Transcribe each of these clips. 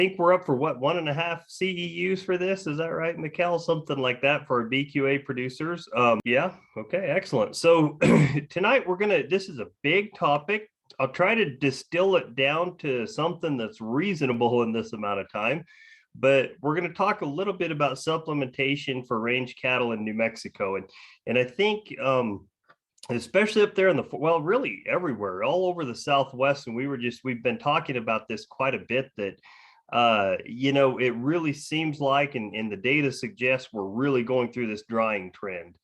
think we're up for what, 1.5 CEUs for this. Is that right, Mikkel? Something like that for our BQA producers. Yeah. Okay. Excellent. So tonight this is a big topic. I'll try to distill it down to something that's reasonable in this amount of time, but we're going to talk a little bit about supplementation for range cattle in New Mexico. And I think, especially up there in well, really everywhere, all over the Southwest. And we've been talking about this quite a bit, that it really seems like, and the data suggests, we're really going through this drying trend.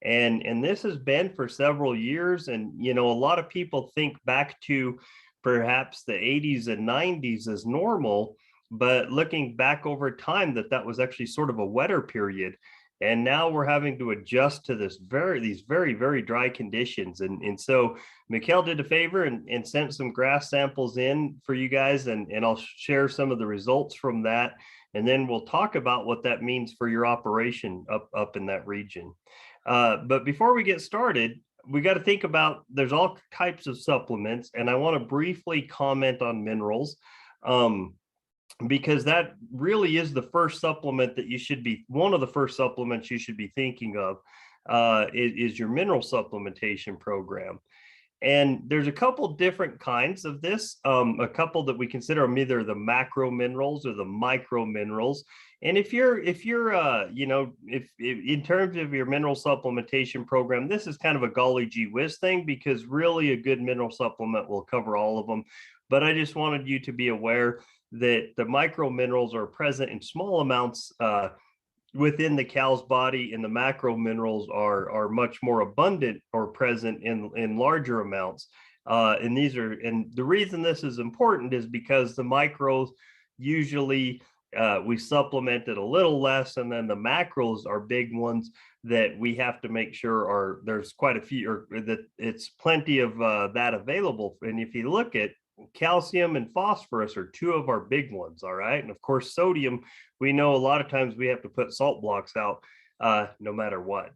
And this has been for several years. And, a lot of people think back to perhaps the 80s and 90s as normal, but looking back over time, that was actually sort of a wetter period. And now we're having to adjust to these very, very dry conditions. And so Mikkel did a favor and sent some grass samples in for you guys, and I'll share some of the results from that. And then we'll talk about what that means for your operation up in that region. But before we get started, we got to think about, there's all types of supplements, and I want to briefly comment on minerals, because that really is the first supplement that one of the first supplements you should be thinking of, is your mineral supplementation program. And there's a couple different kinds of this, a couple that we consider them either the macro minerals or the micro minerals. And if in terms of your mineral supplementation program, this is kind of a golly gee whiz thing, because really a good mineral supplement will cover all of them. But I just wanted you to be aware that the micro minerals are present in small amounts within the cow's body, and the macro minerals are much more abundant or present in larger amounts. And the reason this is important is because the micros usually we supplement it a little less, and then the macros are big ones that we have to make sure there's quite a few, or that it's plenty of that available. And if you look at calcium and phosphorus are two of our big ones. All right. And of course, sodium, we know a lot of times we have to put salt blocks out no matter what.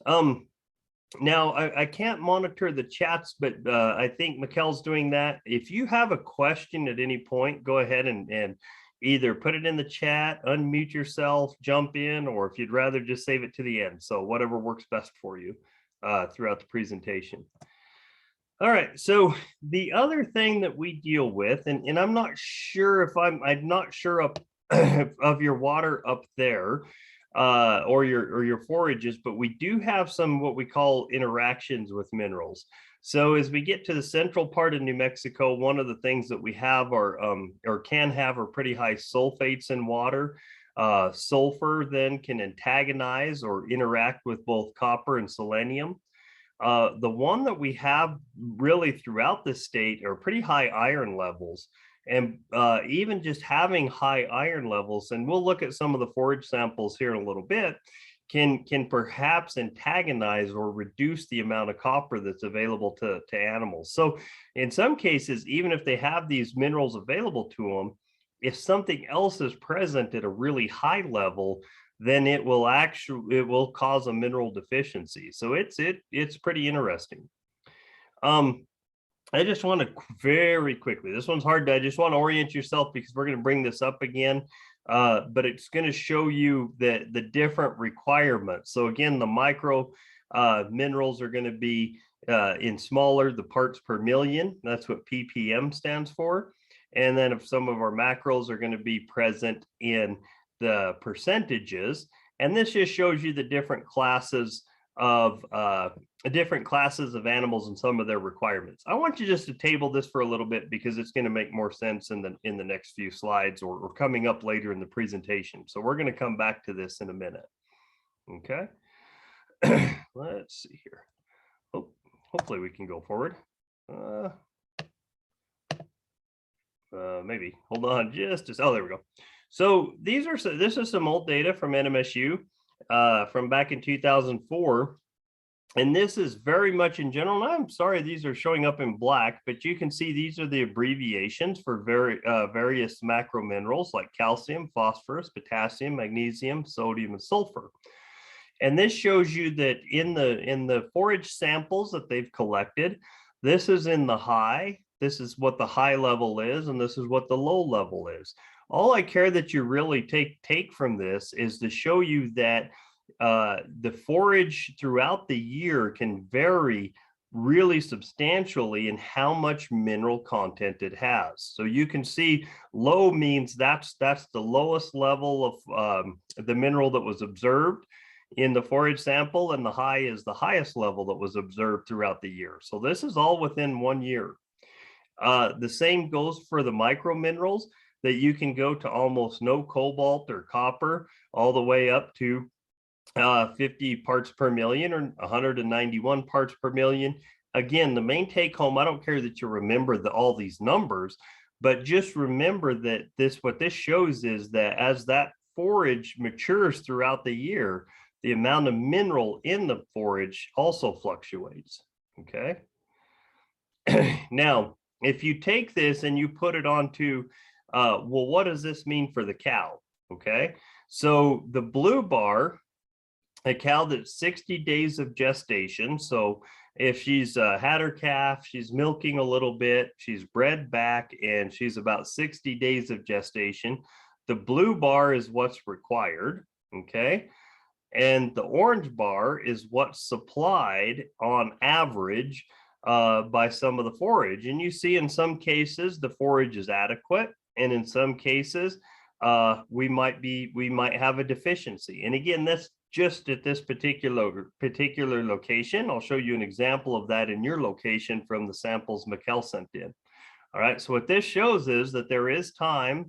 Now, I can't monitor the chats, but I think Mikkel's doing that. If you have a question at any point, go ahead and either put it in the chat, unmute yourself, jump in, or if you'd rather just save it to the end. So whatever works best for you throughout the presentation. All right, so the other thing that we deal with, and I'm not sure if I'm not sure of your water up there or your forages, but we do have some what we call interactions with minerals. So as we get to the central part of New Mexico, one of the things that we have or can have are pretty high sulfates in water. Sulfur then can antagonize or interact with both copper and selenium. The one that we have really throughout the state are pretty high iron levels, and even just having high iron levels, and we'll look at some of the forage samples here in a little bit, can perhaps antagonize or reduce the amount of copper that's available to animals. So in some cases, even if they have these minerals available to them, if something else is present at a really high level, then it will cause a mineral deficiency. So it's pretty interesting. I just want to very quickly, this one's hard I just want to orient yourself, because we're going to bring this up again, but it's going to show you the different requirements. So again, the micro minerals are going to be in smaller, the parts per million. That's what ppm stands for. And then if some of our macros are going to be present in the percentages, and this just shows you the different classes of animals and some of their requirements. I want you just to table this for a little bit, because it's going to make more sense in the next few slides or coming up later in the presentation. So we're going to come back to this in a minute. Okay. Let's see here. Oh, hopefully we can go forward. Maybe hold on oh, there we go. So this is some old data from NMSU from back in 2004. And this is very much in general. And I'm sorry, these are showing up in black, but you can see these are the abbreviations for various macro minerals like calcium, phosphorus, potassium, magnesium, sodium, and sulfur. And this shows you that in the forage samples that they've collected, this is in the high. This is what the high level is, and this is what the low level is. All I care that you really take from this is to show you that the forage throughout the year can vary really substantially in how much mineral content it has. So you can see low means that's the lowest level of the mineral that was observed in the forage sample, and the high is the highest level that was observed throughout the year. So this is all within 1 year. The same goes for the micro minerals, that you can go to almost no cobalt or copper all the way up to 50 parts per million or 191 parts per million. Again, the main take home, I don't care that you remember all these numbers, but just remember that what this shows is that as that forage matures throughout the year, the amount of mineral in the forage also fluctuates. Okay. Now, if you take this and you put it onto, well, what does this mean for the cow? Okay. So the blue bar, a cow that's 60 days of gestation. So if she's had her calf, she's milking a little bit, she's bred back, and she's about 60 days of gestation, the blue bar is what's required. Okay. And the orange bar is what's supplied on average by some of the forage. And you see in some cases, the forage is adequate. And in some cases, we might have a deficiency. And again, that's just at this particular location. I'll show you an example of that in your location from the samples Mikkel sent in. All right, so what this shows is that there are times,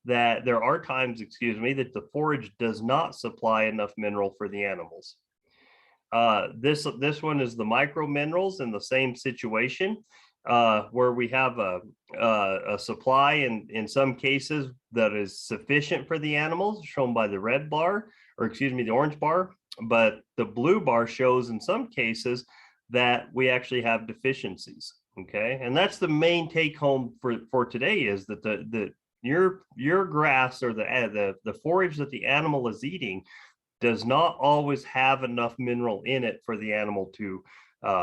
that the forage does not supply enough mineral for the animals. This one is the micro minerals in the same situation, where we have a supply in some cases that is sufficient for the animals, shown by the red bar, or the orange bar, but the blue bar shows in some cases that we actually have deficiencies. Okay, and that's the main take home for today, is that your grass or the forage that the animal is eating does not always have enough mineral in it for the animal to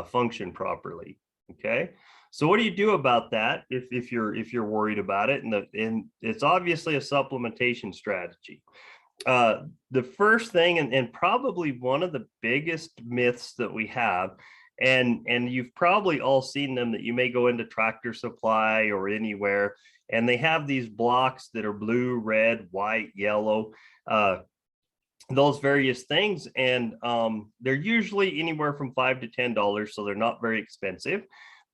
function properly. Okay, so what do you do about that if you're worried about it? And it's obviously a supplementation strategy. The first thing, and probably one of the biggest myths that we have, and you've probably all seen them, that you may go into Tractor Supply or anywhere, and they have these blocks that are blue, red, white, yellow, those various things, and they're usually anywhere from $5 to $10, so they're not very expensive.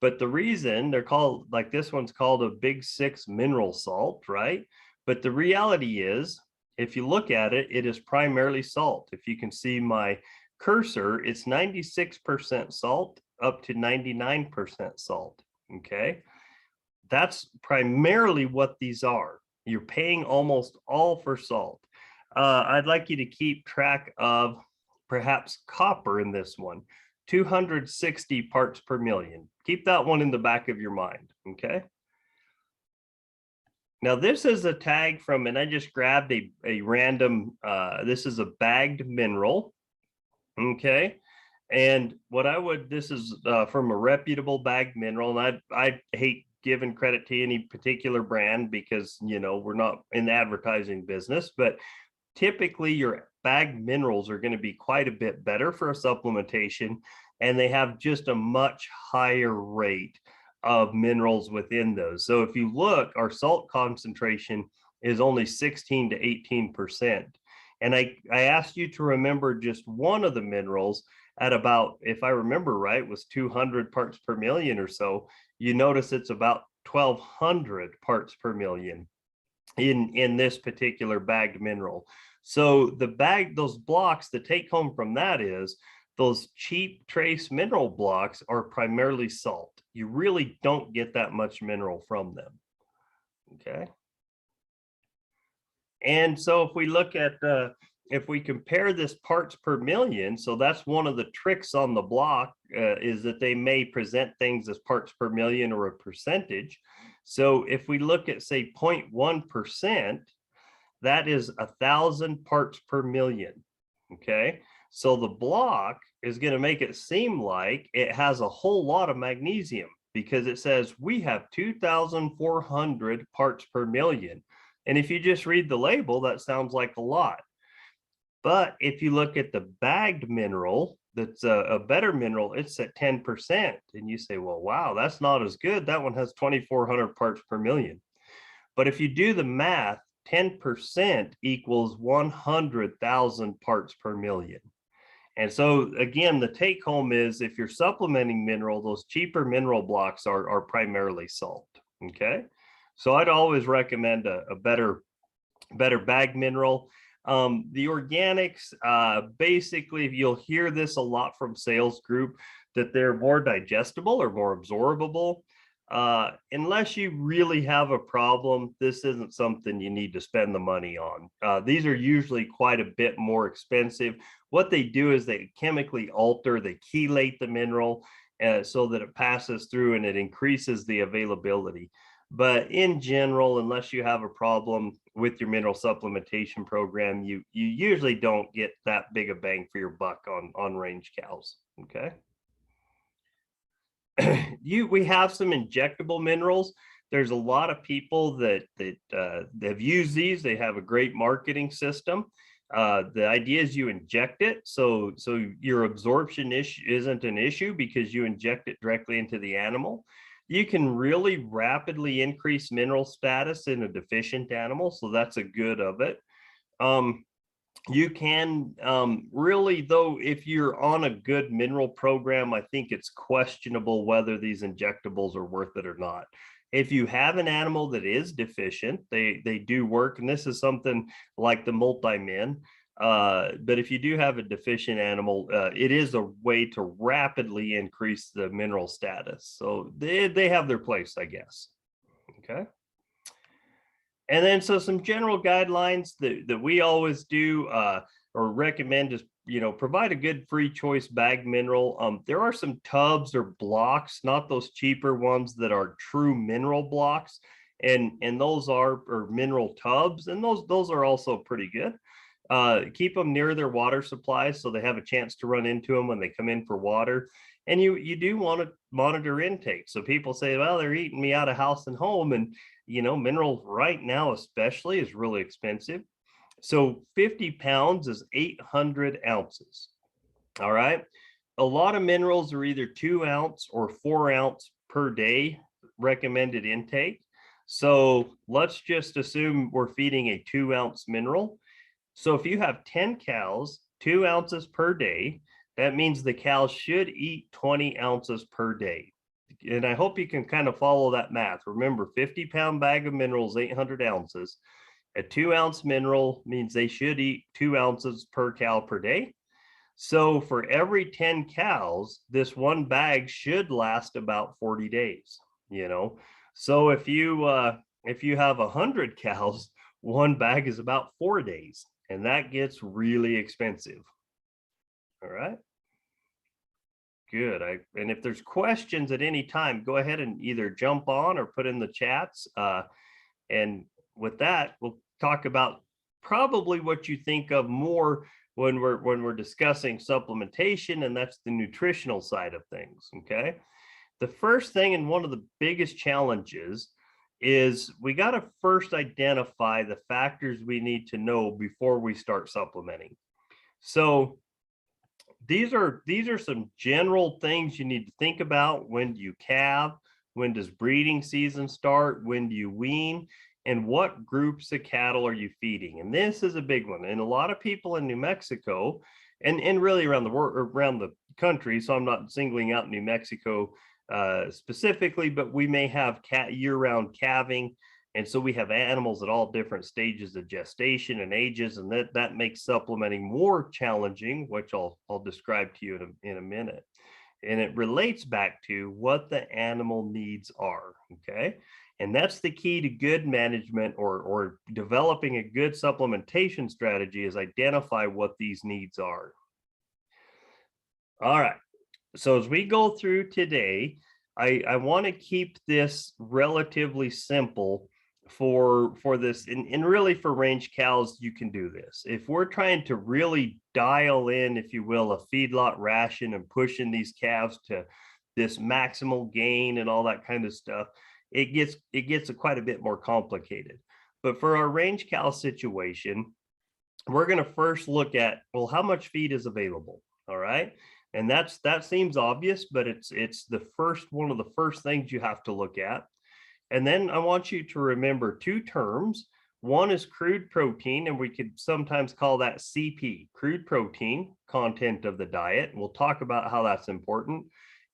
But the reason they're called, like this one's called a Big 6 mineral salt, right? But the reality is, if you look at it, it is primarily salt. If you can see my cursor, it's 96% salt up to 99% salt. Okay, that's primarily what these are. You're paying almost all for salt. I'd like you to keep track of perhaps copper in this one, 260 parts per million. Keep that one in the back of your mind. Okay. Now this is a tag from, and I just grabbed a random, this is a bagged mineral. Okay. And this is from a reputable bagged mineral. And I hate giving credit to any particular brand because, we're not in the advertising business, but typically your bagged minerals are going to be quite a bit better for a supplementation, and they have just a much higher rate of minerals within those. So if you look, our salt concentration is only 16 to 18%. And I asked you to remember just one of the minerals at about, if I remember right, was 200 parts per million or so. You notice it's about 1,200 parts per million in this particular bagged mineral. So those blocks, the take home from that is those cheap trace mineral blocks are primarily salt. You really don't get that much mineral from them. Okay. And so if we look at, if we compare this parts per million, so that's one of the tricks on the block, is that they may present things as parts per million or a percentage. So if we look at, say, 0.1%, that is 1,000 parts per million. Okay, so the block is going to make it seem like it has a whole lot of magnesium because it says we have 2,400 parts per million. And if you just read the label, that sounds like a lot. But if you look at the bagged mineral, that's a better mineral, it's at 10%. And you say, well, wow, that's not as good. That one has 2,400 parts per million. But if you do the math, 10% equals 100,000 parts per million. And so again, the take home is if you're supplementing mineral, those cheaper mineral blocks are primarily salt. Okay. So I'd always recommend a better bag mineral. The organics, basically, you'll hear this a lot from sales group that they're more digestible or more absorbable. Unless you really have a problem, this isn't something you need to spend the money on. These are usually quite a bit more expensive. What they do is they chemically alter, they chelate the mineral so that it passes through and it increases the availability. But in general, unless you have a problem with your mineral supplementation program, you usually don't get that big a bang for your buck on range cows. Okay. We have some injectable minerals. There's a lot of people that have used these. They have a great marketing system. The idea is you inject it, so your absorption isn't an issue because you inject it directly into the animal. You can really rapidly increase mineral status in a deficient animal, so that's a good of it. You can really, though, if you're on a good mineral program, I think it's questionable whether these injectables are worth it or not. If you have an animal that is deficient, they do work, and this is something like the multi-min. But if you do have a deficient animal, it is a way to rapidly increase the mineral status. So they have their place, I guess. Okay. And then so some general guidelines that we always do or recommend is, provide a good free choice bag mineral. There are some tubs or blocks, not those cheaper ones that are true mineral blocks. And those are mineral tubs, and those are also pretty good. Keep them near their water supply so they have a chance to run into them when they come in for water. And you do want to monitor intake. So people say, well, they're eating me out of house and home. And, mineral right now especially is really expensive. So 50 pounds is 800 ounces. All right. A lot of minerals are either 2 ounce or 4 ounce per day recommended intake. So let's just assume we're feeding a 2 ounce mineral. So if you have 10 cows, 2 ounces per day, that means the cows should eat 20 ounces per day. And I hope you can kind of follow that math. Remember, 50-pound bag of minerals, 800 ounces. A 2 ounce mineral means they should eat 2 ounces per cow per day. So for every 10 cows, this one bag should last about 40 days, So if you have 100 cows, one bag is about 4 days, and that gets really expensive. All right. Good. And if there's questions at any time, go ahead and either jump on or put in the chats. And with that, we'll talk about probably what you think of more when we're discussing supplementation, and that's the nutritional side of things. Okay. The first thing, and one of the biggest challenges, is we got to first identify the factors we need to know before we start supplementing. So these are some general things you need to think about. When do you calve? When does breeding season start? When do you wean? And what groups of cattle are you feeding? And this is a big one. And a lot of people in New Mexico and really around the world, around the country, so I'm not singling out New Mexico specifically, but we may have year-round calving. And so we have animals at all different stages of gestation and ages, and that makes supplementing more challenging, which I'll describe to you in a minute. And it relates back to what the animal needs are, okay? And that's the key to good management or developing a good supplementation strategy, is identify what these needs are. All right. So as we go through today, I want to keep this relatively simple for this, and really for range cows, you can do this. If we're trying to really dial in, if you will, a feedlot ration and pushing these calves to this maximal gain and all that kind of stuff, it gets quite a bit more complicated. But for our range cow situation, we're going to first look at, well, how much feed is available. All right. And that seems obvious, but it's the first one of the first things you have to look at. And then I want you to remember two terms. One is crude protein, and we could sometimes call that CP, crude protein content of the diet. We'll talk about how that's important.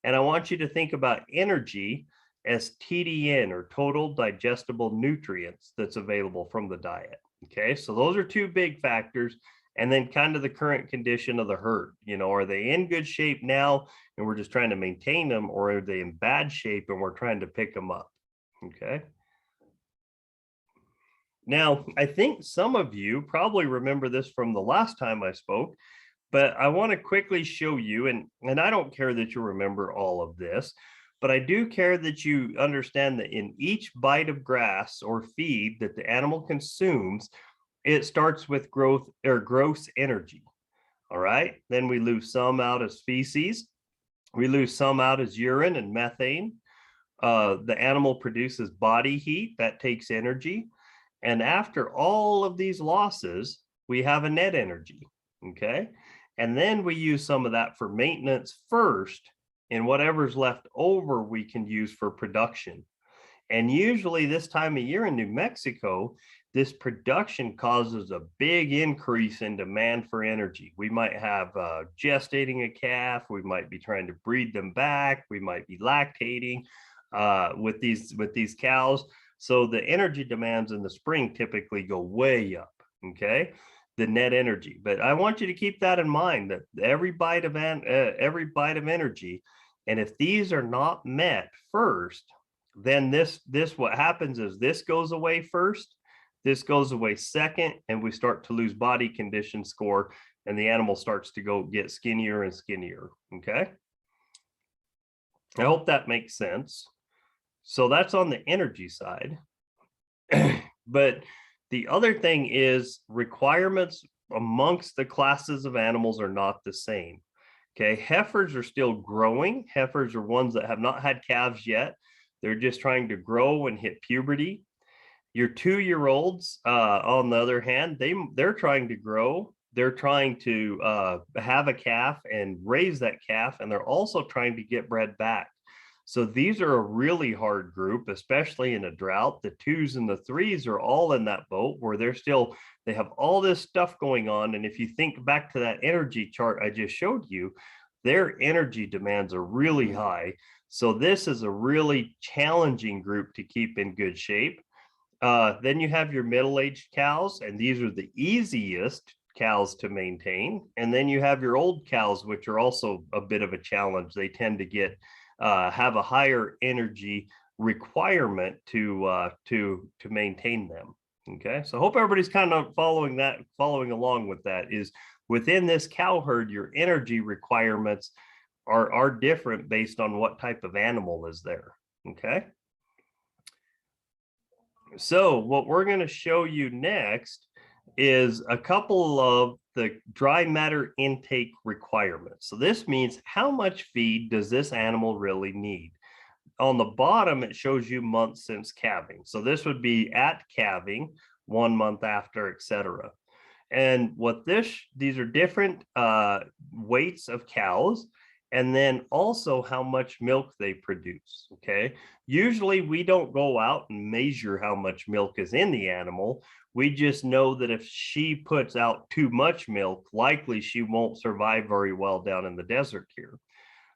And I want you to think about energy as TDN, or total digestible nutrients, that's available from the diet. Okay, so those are two big factors. And then kind of the current condition of the herd. You know, are they in good shape now and we're just trying to maintain them, or are they in bad shape and we're trying to pick them up? Okay. Now, I think some of you probably remember this from the last time I spoke, but I want to quickly show you, and I don't care that you remember all of this, but I do care that you understand that in each bite of grass or feed that the animal consumes, it starts with growth or gross energy. All right. Then we lose some out as feces. We lose some out as urine and methane. The animal produces body heat that takes energy. And after all of these losses, we have a net energy. Okay. And then we use some of that for maintenance first, and whatever's left over we can use for production. And usually this time of year in New Mexico, this production causes a big increase in demand for energy. We might have gestating a calf. We might be trying to breed them back. We might be lactating with these cows. So the energy demands in the spring typically go way up, okay? The net energy. But I want you to keep that in mind, that every bite of energy, and if these are not met first, then this what happens is this goes away first, this goes away second, and we start to lose body condition score, and the animal starts to go get skinnier and skinnier. Okay. I hope that makes sense. So that's on the energy side. But the other thing is requirements amongst the classes of animals are not the same. Okay. Heifers are still growing. Heifers are ones that have not had calves yet. They're just trying to grow and hit puberty. Your 2-year-olds, on the other hand, they're trying to grow. They're trying to have a calf and raise that calf, and they're also trying to get bred back. So these are a really hard group, especially in a drought. The 2s and the 3s are all in that boat where they have all this stuff going on. And if you think back to that energy chart I just showed you, their energy demands are really high. So this is a really challenging group to keep in good shape. Then you have your middle-aged cows, and these are the easiest cows to maintain. And then you have your old cows, which are also a bit of a challenge. They tend to have a higher energy requirement to maintain them. Okay, so I hope everybody's kind of following along with that. Is within this cow herd, your energy requirements are different based on what type of animal is there. Okay. So what we're going to show you next is a couple of the dry matter intake requirements. So this means how much feed does this animal really need? On the bottom, it shows you months since calving. So this would be at calving, 1 month after, etc. And these are different weights of cows, and then also how much milk they produce. Okay. Usually we don't go out and measure how much milk is in the animal. We just know that if she puts out too much milk, likely she won't survive very well down in the desert here.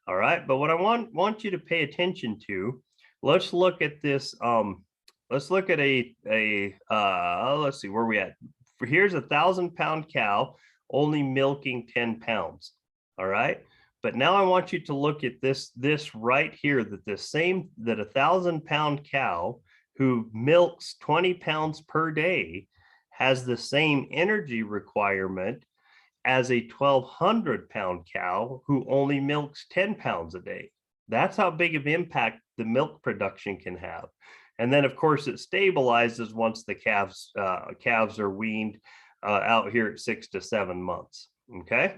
All right. But what I want you to pay attention to, let's look at this. Let's look at let's see where we at. Here's a 1,000-pound cow only milking 10 pounds. All right. But now I want you to look at this right here, that a 1,000-pound cow who milks 20 pounds per day has the same energy requirement as a 1,200-pound cow who only milks 10 pounds a day. That's how big of impact the milk production can have. And then, of course, it stabilizes once the calves are weaned out here at 6 to 7 months. Okay.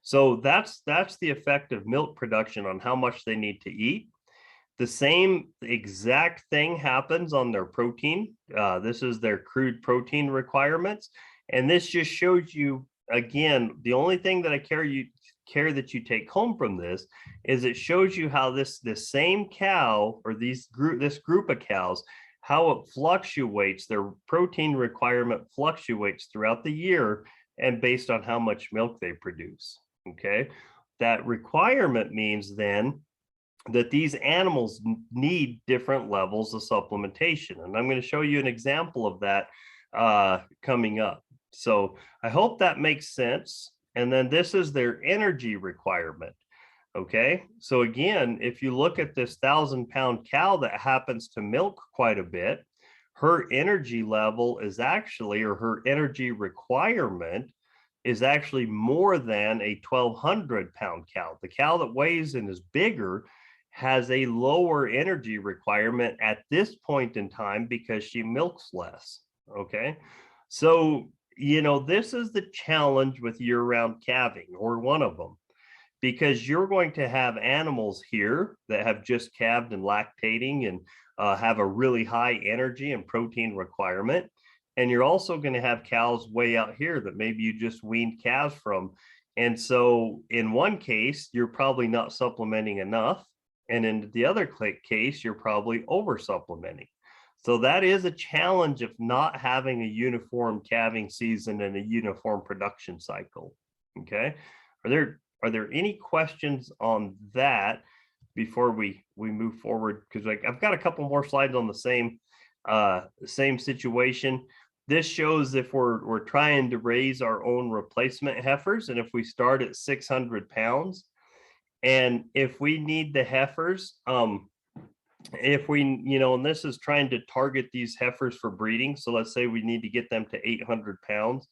So that's the effect of milk production on how much they need to eat. The same exact thing happens on their protein. This is their crude protein requirements. And this just shows you, again, the only thing that I care that you take home from this is it shows you how this same cow or this group of cows, how it fluctuates, their protein requirement fluctuates throughout the year and based on how much milk they produce. Okay, that requirement means then that these animals need different levels of supplementation. And I'm going to show you an example of that coming up. So I hope that makes sense. And then this is their energy requirement. Okay, so again, if you look at this 1,000-pound cow that happens to milk quite a bit, her energy level is actually, or her energy requirement is actually more than a 1,200-pound cow. The cow that weighs and is bigger has a lower energy requirement at this point in time because she milks less. Okay, so this is the challenge with year-round calving, or one of them, because you're going to have animals here that have just calved and lactating and have a really high energy and protein requirement. And you're also going to have cows way out here that maybe you just weaned calves from. And so in one case, you're probably not supplementing enough. And in the other case, you're probably over supplementing. So that is a challenge of not having a uniform calving season and a uniform production cycle. Okay. Are there any questions on that before we move forward? Because I've got a couple more slides on the same situation. This shows if we're trying to raise our own replacement heifers, and if we start at 600 pounds, and if we need the heifers, if we, and this is trying to target these heifers for breeding. So let's say we need to get them to 800 pounds,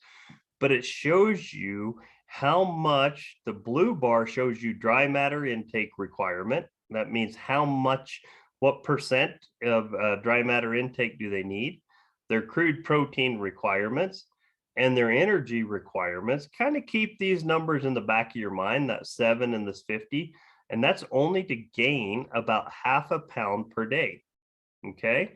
but it shows you how much. The blue bar shows you dry matter intake requirement. That means what percent of dry matter intake do they need, their crude protein requirements, and their energy requirements. Kind of keep these numbers in the back of your mind, that 7 and this 50, and that's only to gain about 0.5 pound per day. Okay,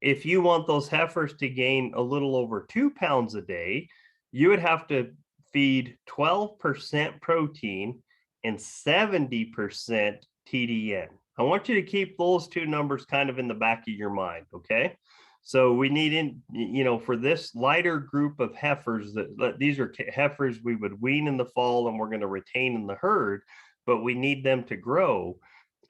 if you want those heifers to gain a little over 2 pounds a day, you would have to feed 12% protein and 70% TDN. I want you to keep those two numbers kind of in the back of your mind. Okay, so we need for this lighter group of heifers, that these are heifers we would wean in the fall and we're going to retain in the herd, but we need them to grow.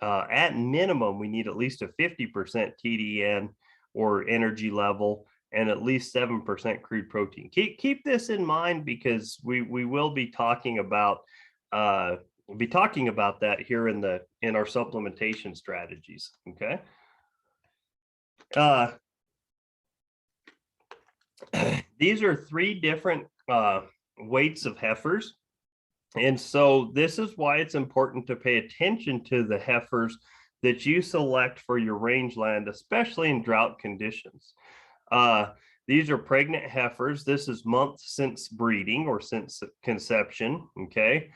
At minimum, we need at least a 50% TDN or energy level and at least 7% crude protein. Keep this in mind, because we will be talking about that here in our supplementation strategies. Okay. These are 3 different weights of heifers. And so this is why it's important to pay attention to the heifers that you select for your rangeland, especially in drought conditions. These are pregnant heifers. This is months since breeding or since conception. Okay.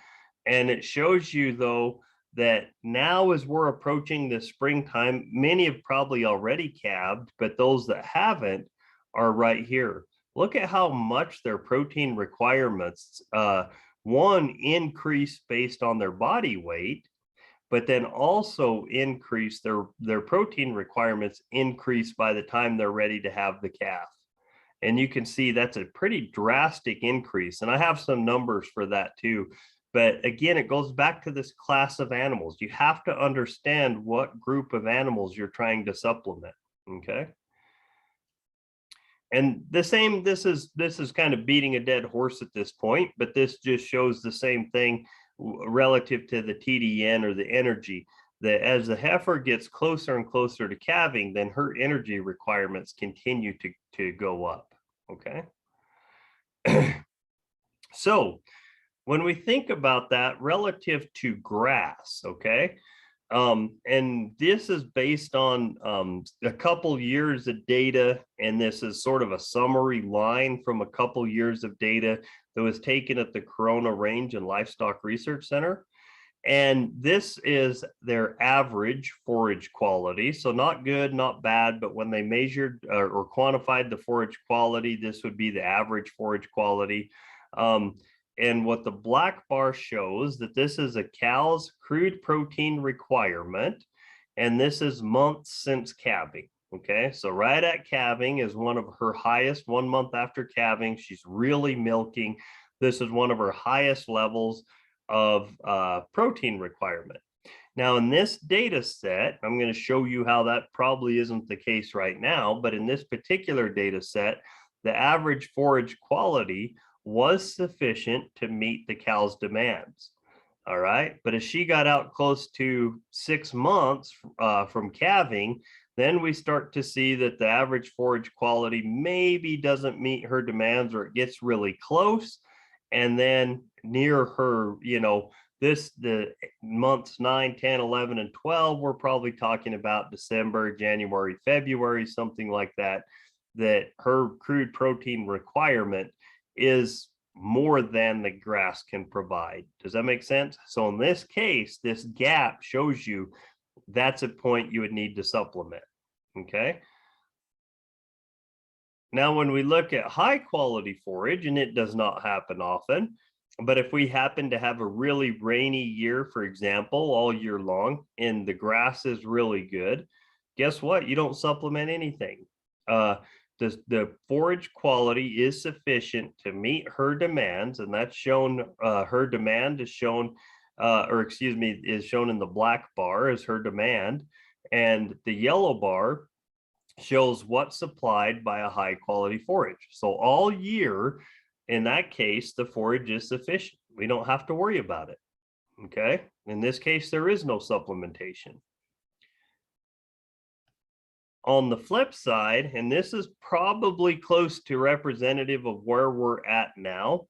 And it shows you, though, that now as we're approaching the springtime, many have probably already calved, but those that haven't are right here. Look at how much their protein requirements, one, increase based on their body weight, but then also increase their protein requirements increase by the time they're ready to have the calf. And you can see that's a pretty drastic increase. And I have some numbers for that too. But again, it goes back to this class of animals. You have to understand what group of animals you're trying to supplement. Okay. And this is kind of beating a dead horse at this point, but this just shows the same thing relative to the TDN or the energy, that as the heifer gets closer and closer to calving, then her energy requirements continue to go up. Okay. So when we think about that relative to grass, okay, and this is based on a couple years of data, and this is sort of a summary line from a couple years of data that was taken at the Corona Range and Livestock Research Center. And this is their average forage quality. So not good, not bad, but when they measured or quantified the forage quality, this would be the average forage quality. And what the black bar shows that this is a cow's crude protein requirement, and this is months since calving. Okay, so right at calving is one of her highest, 1 month after calving. She's really milking. This is one of her highest levels of protein requirement. Now, in this data set, I'm going to show you how that probably isn't the case right now, but in this particular data set, the average forage quality was sufficient to meet the cow's demands. All right, but as she got out close to 6 months from calving, then we start to see that the average forage quality maybe doesn't meet her demands, or it gets really close. And then near her, the months 9, 10, 11, and 12, we're probably talking about December, January, February, something like that, that her crude protein requirement is more than the grass can provide. Does that make sense? So in this case, this gap shows you that's a point you would need to supplement. Okay. Now, when we look at high quality forage, and it does not happen often, but if we happen to have a really rainy year, for example, all year long, and the grass is really good, guess what? You don't supplement anything. The forage quality is sufficient to meet her demands, and that's shown, her demand is shown, is shown in the black bar as her demand, and the yellow bar shows what's supplied by a high quality forage. So all year, in that case, the forage is sufficient. We don't have to worry about it. Okay. In this case, there is no supplementation. On the flip side, and this is probably close to representative of where we're at now,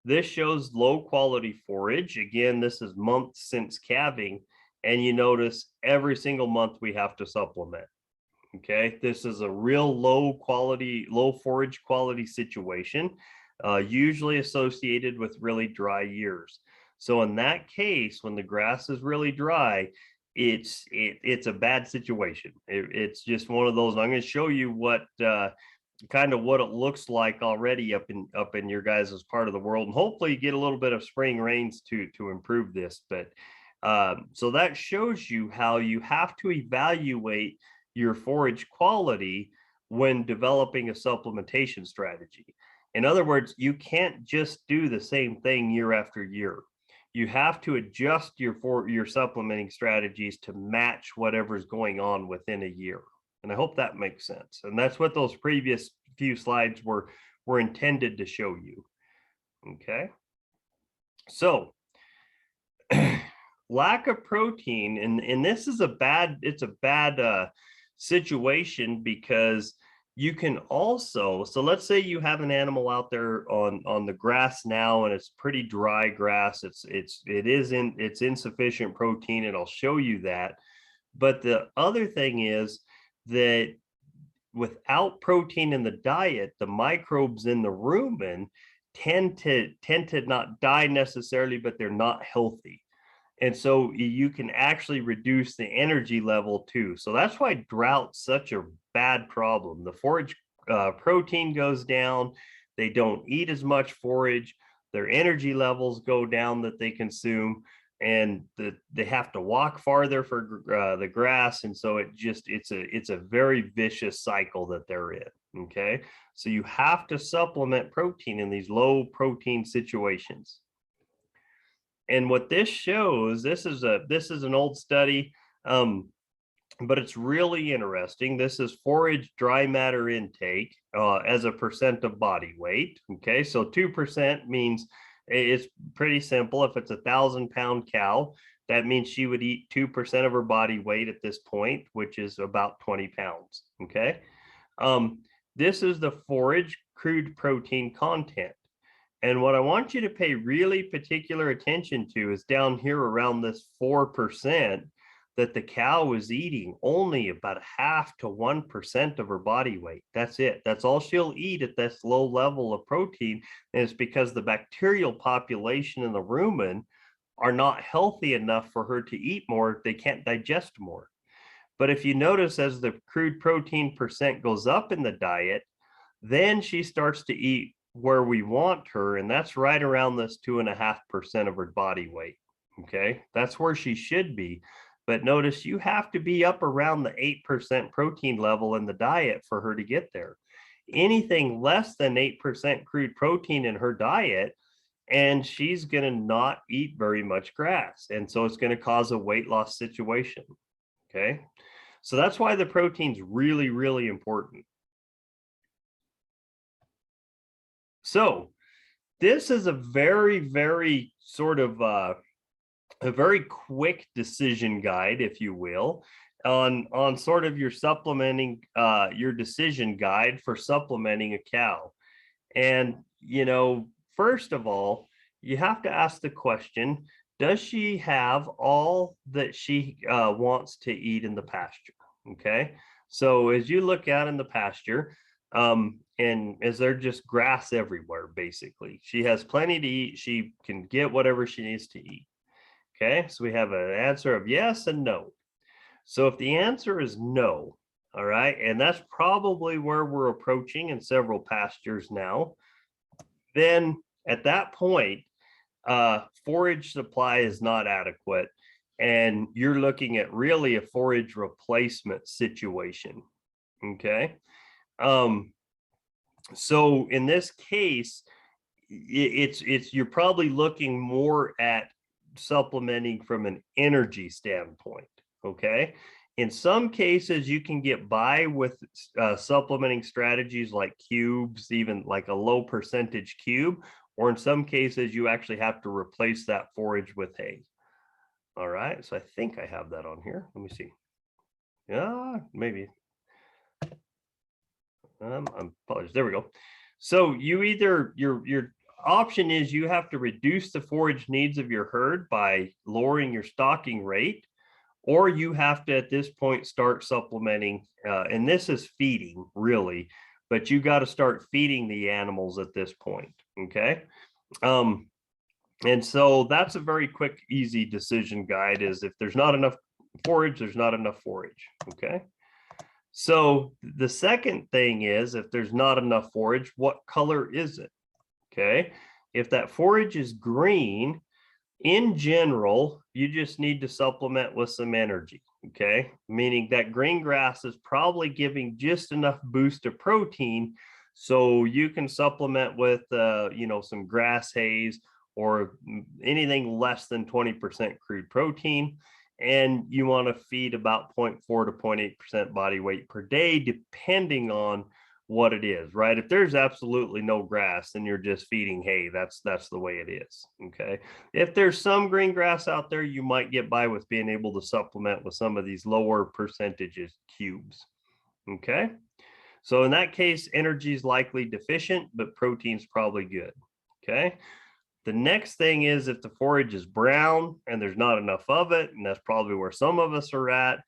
this shows low quality forage. Again, this is months since calving, and you notice every single month we have to supplement. Okay, this is a real low forage quality situation, usually associated with really dry years. So in that case, when the grass is really dry, it's a bad situation. It's just one of those. I'm going to show you what kind of what it looks like already up in your guys' part of the world, and hopefully get a little bit of spring rains to improve this. But so that shows you how you have to evaluate your forage quality when developing a supplementation strategy. In other words, you can't just do the same thing year after year. You have to adjust your supplementing strategies to match whatever's going on within a year. And I hope that makes sense. And that's what those previous few slides were intended to show you. Okay. So lack of protein, and this is a bad situation, because you can also, so let's say you have an animal out there on the grass now, and it's pretty dry grass. It's insufficient protein, and I'll show you that. But the other thing is that without protein in the diet, the microbes in the rumen tend to not die necessarily, but they're not healthy. And so you can actually reduce the energy level too. So that's why drought's such a bad problem. The forage protein goes down. They don't eat as much forage. Their energy levels go down that they consume, and they have to walk farther for the grass. And so it's a very vicious cycle that they're in. Okay, so you have to supplement protein in these low protein situations. And what this shows, this is an old study, but it's really interesting. This is forage dry matter intake as a percent of body weight. Okay, so 2% means, it's pretty simple. If it's 1,000-pound cow, that means she would eat 2% of her body weight at this point, which is about 20 pounds. Okay, this is the forage crude protein content. And what I want you to pay really particular attention to is down here around this 4%, that the cow is eating only about 0.5 to 1% of her body weight. That's it. That's all she'll eat at this low level of protein. And it's because the bacterial population in the rumen are not healthy enough for her to eat more. They can't digest more. But if you notice, as the crude protein percent goes up in the diet, then she starts to eat where we want her, and that's right around this 2.5% of her body weight. Okay, that's where she should be. But notice you have to be up around the 8% protein level in the diet for her to get there. Anything less than 8% crude protein in her diet, and she's going to not eat very much grass. And so it's going to cause a weight loss situation. Okay, so that's why the protein's really, really important. So this is a very, very sort of a very quick decision guide, if you will, on sort of your supplementing, your decision guide for supplementing a cow. And, you know, first of all, you have to ask the question, does she have all that she wants to eat in the pasture? Okay. So as you look out in the pasture, and is there just grass everywhere, basically? She has plenty to eat. She can get whatever she needs to eat. Okay, so we have an answer of yes and no. So if the answer is no, all right, and that's probably where we're approaching in several pastures now, then at that point, forage supply is not adequate, and you're looking at really a forage replacement situation. Okay. So in this case, you're probably looking more at supplementing from an energy standpoint. Okay. In some cases, you can get by with supplementing strategies like cubes, even like a low percentage cube, or in some cases, you actually have to replace that forage with hay. All right. So I think I have that on here. Let me see. Yeah, maybe. Apologies. There we go. So you either your option is you have to reduce the forage needs of your herd by lowering your stocking rate, or you have to at this point start supplementing, and this is feeding really, but you got to start feeding the animals at this point. Okay. And so that's a very quick, easy decision guide, is if there's not enough forage, there's not enough forage. Okay. So the second thing is, if there's not enough forage, what color is it? Okay. If that forage is green, in general, you just need to supplement with some energy. Okay. Meaning that green grass is probably giving just enough boost of protein. So you can supplement with, you know, some grass hays or anything less than 20% crude protein. And you want to feed about 0.4 to 0.8% body weight per day, depending on what it is, right? If there's absolutely no grass, then you're just feeding hay. That's the way it is. Okay. If there's some green grass out there, you might get by with being able to supplement with some of these lower percentages cubes. Okay. So in that case, energy is likely deficient, but protein's probably good. Okay. The next thing is, if the forage is brown and there's not enough of it, and that's probably where some of us are at,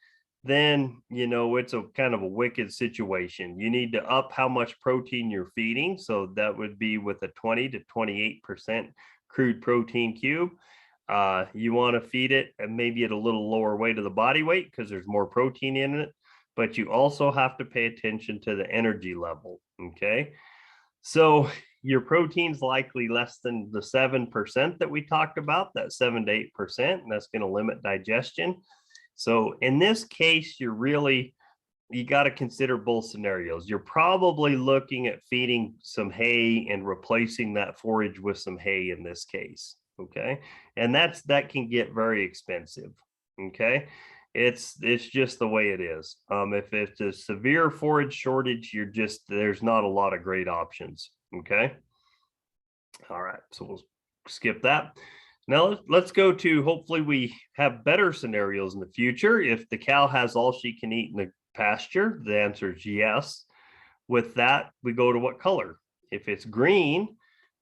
then, you know, it's a kind of a wicked situation. You need to up how much protein you're feeding. So that would be with a 20 to 28% crude protein cube. You want to feed it and maybe at a little lower weight of the body weight because there's more protein in it, but you also have to pay attention to the energy level. Okay. So your protein's likely less than the 7% that we talked about, that 7 to 8%, and that's going to limit digestion. So in this case, you got to consider both scenarios. You're probably looking at feeding some hay and replacing that forage with some hay in this case. Okay. And that can get very expensive. Okay. It's just the way it is. If it's a severe forage shortage, there's not a lot of great options. Okay. All right. So we'll skip that. Now let's go to, hopefully we have better scenarios in the future. If the cow has all she can eat in the pasture, the answer is yes. With that, we go to what color. If it's green,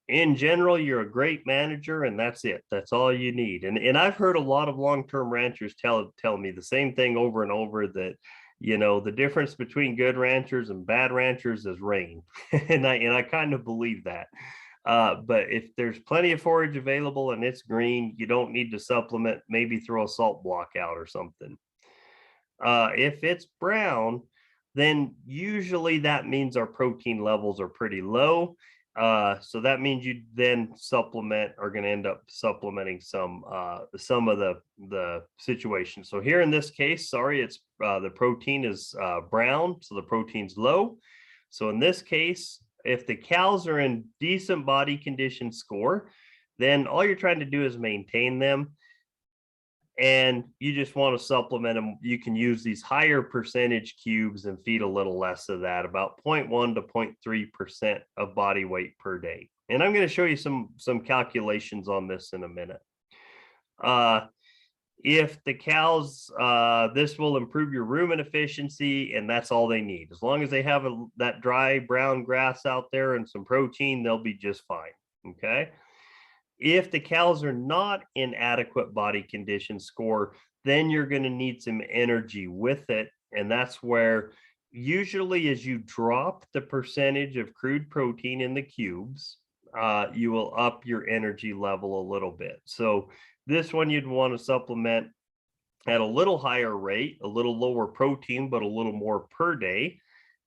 in general, you're a great manager, and that's it. That's all you need. And I've heard a lot of long-term ranchers tell me the same thing over and over, that, you know, the difference between good ranchers and bad ranchers is rain. and I kind of believe that. But if there's plenty of forage available and it's green, you don't need to supplement, maybe throw a salt block out or something. If it's brown, then usually that means our protein levels are pretty low. So that means you then are going to end up supplementing some of the situation. So here in this case, sorry, it's the protein is brown, so the protein's low. So in this case, if the cows are in decent body condition score, then all you're trying to do is maintain them. And you just want to supplement them. You can use these higher percentage cubes and feed a little less of that, about 0.1 to 0.3% of body weight per day. And I'm going to show you some calculations on this in a minute. If the cows, this will improve your rumen efficiency, and that's all they need. As long as they have that dry brown grass out there and some protein, they'll be just fine. Okay. If the cows are not in adequate body condition score, then you're going to need some energy with it. And that's where usually as you drop the percentage of crude protein in the cubes, you will up your energy level a little bit. So this one you'd want to supplement at a little higher rate, a little lower protein, but a little more per day.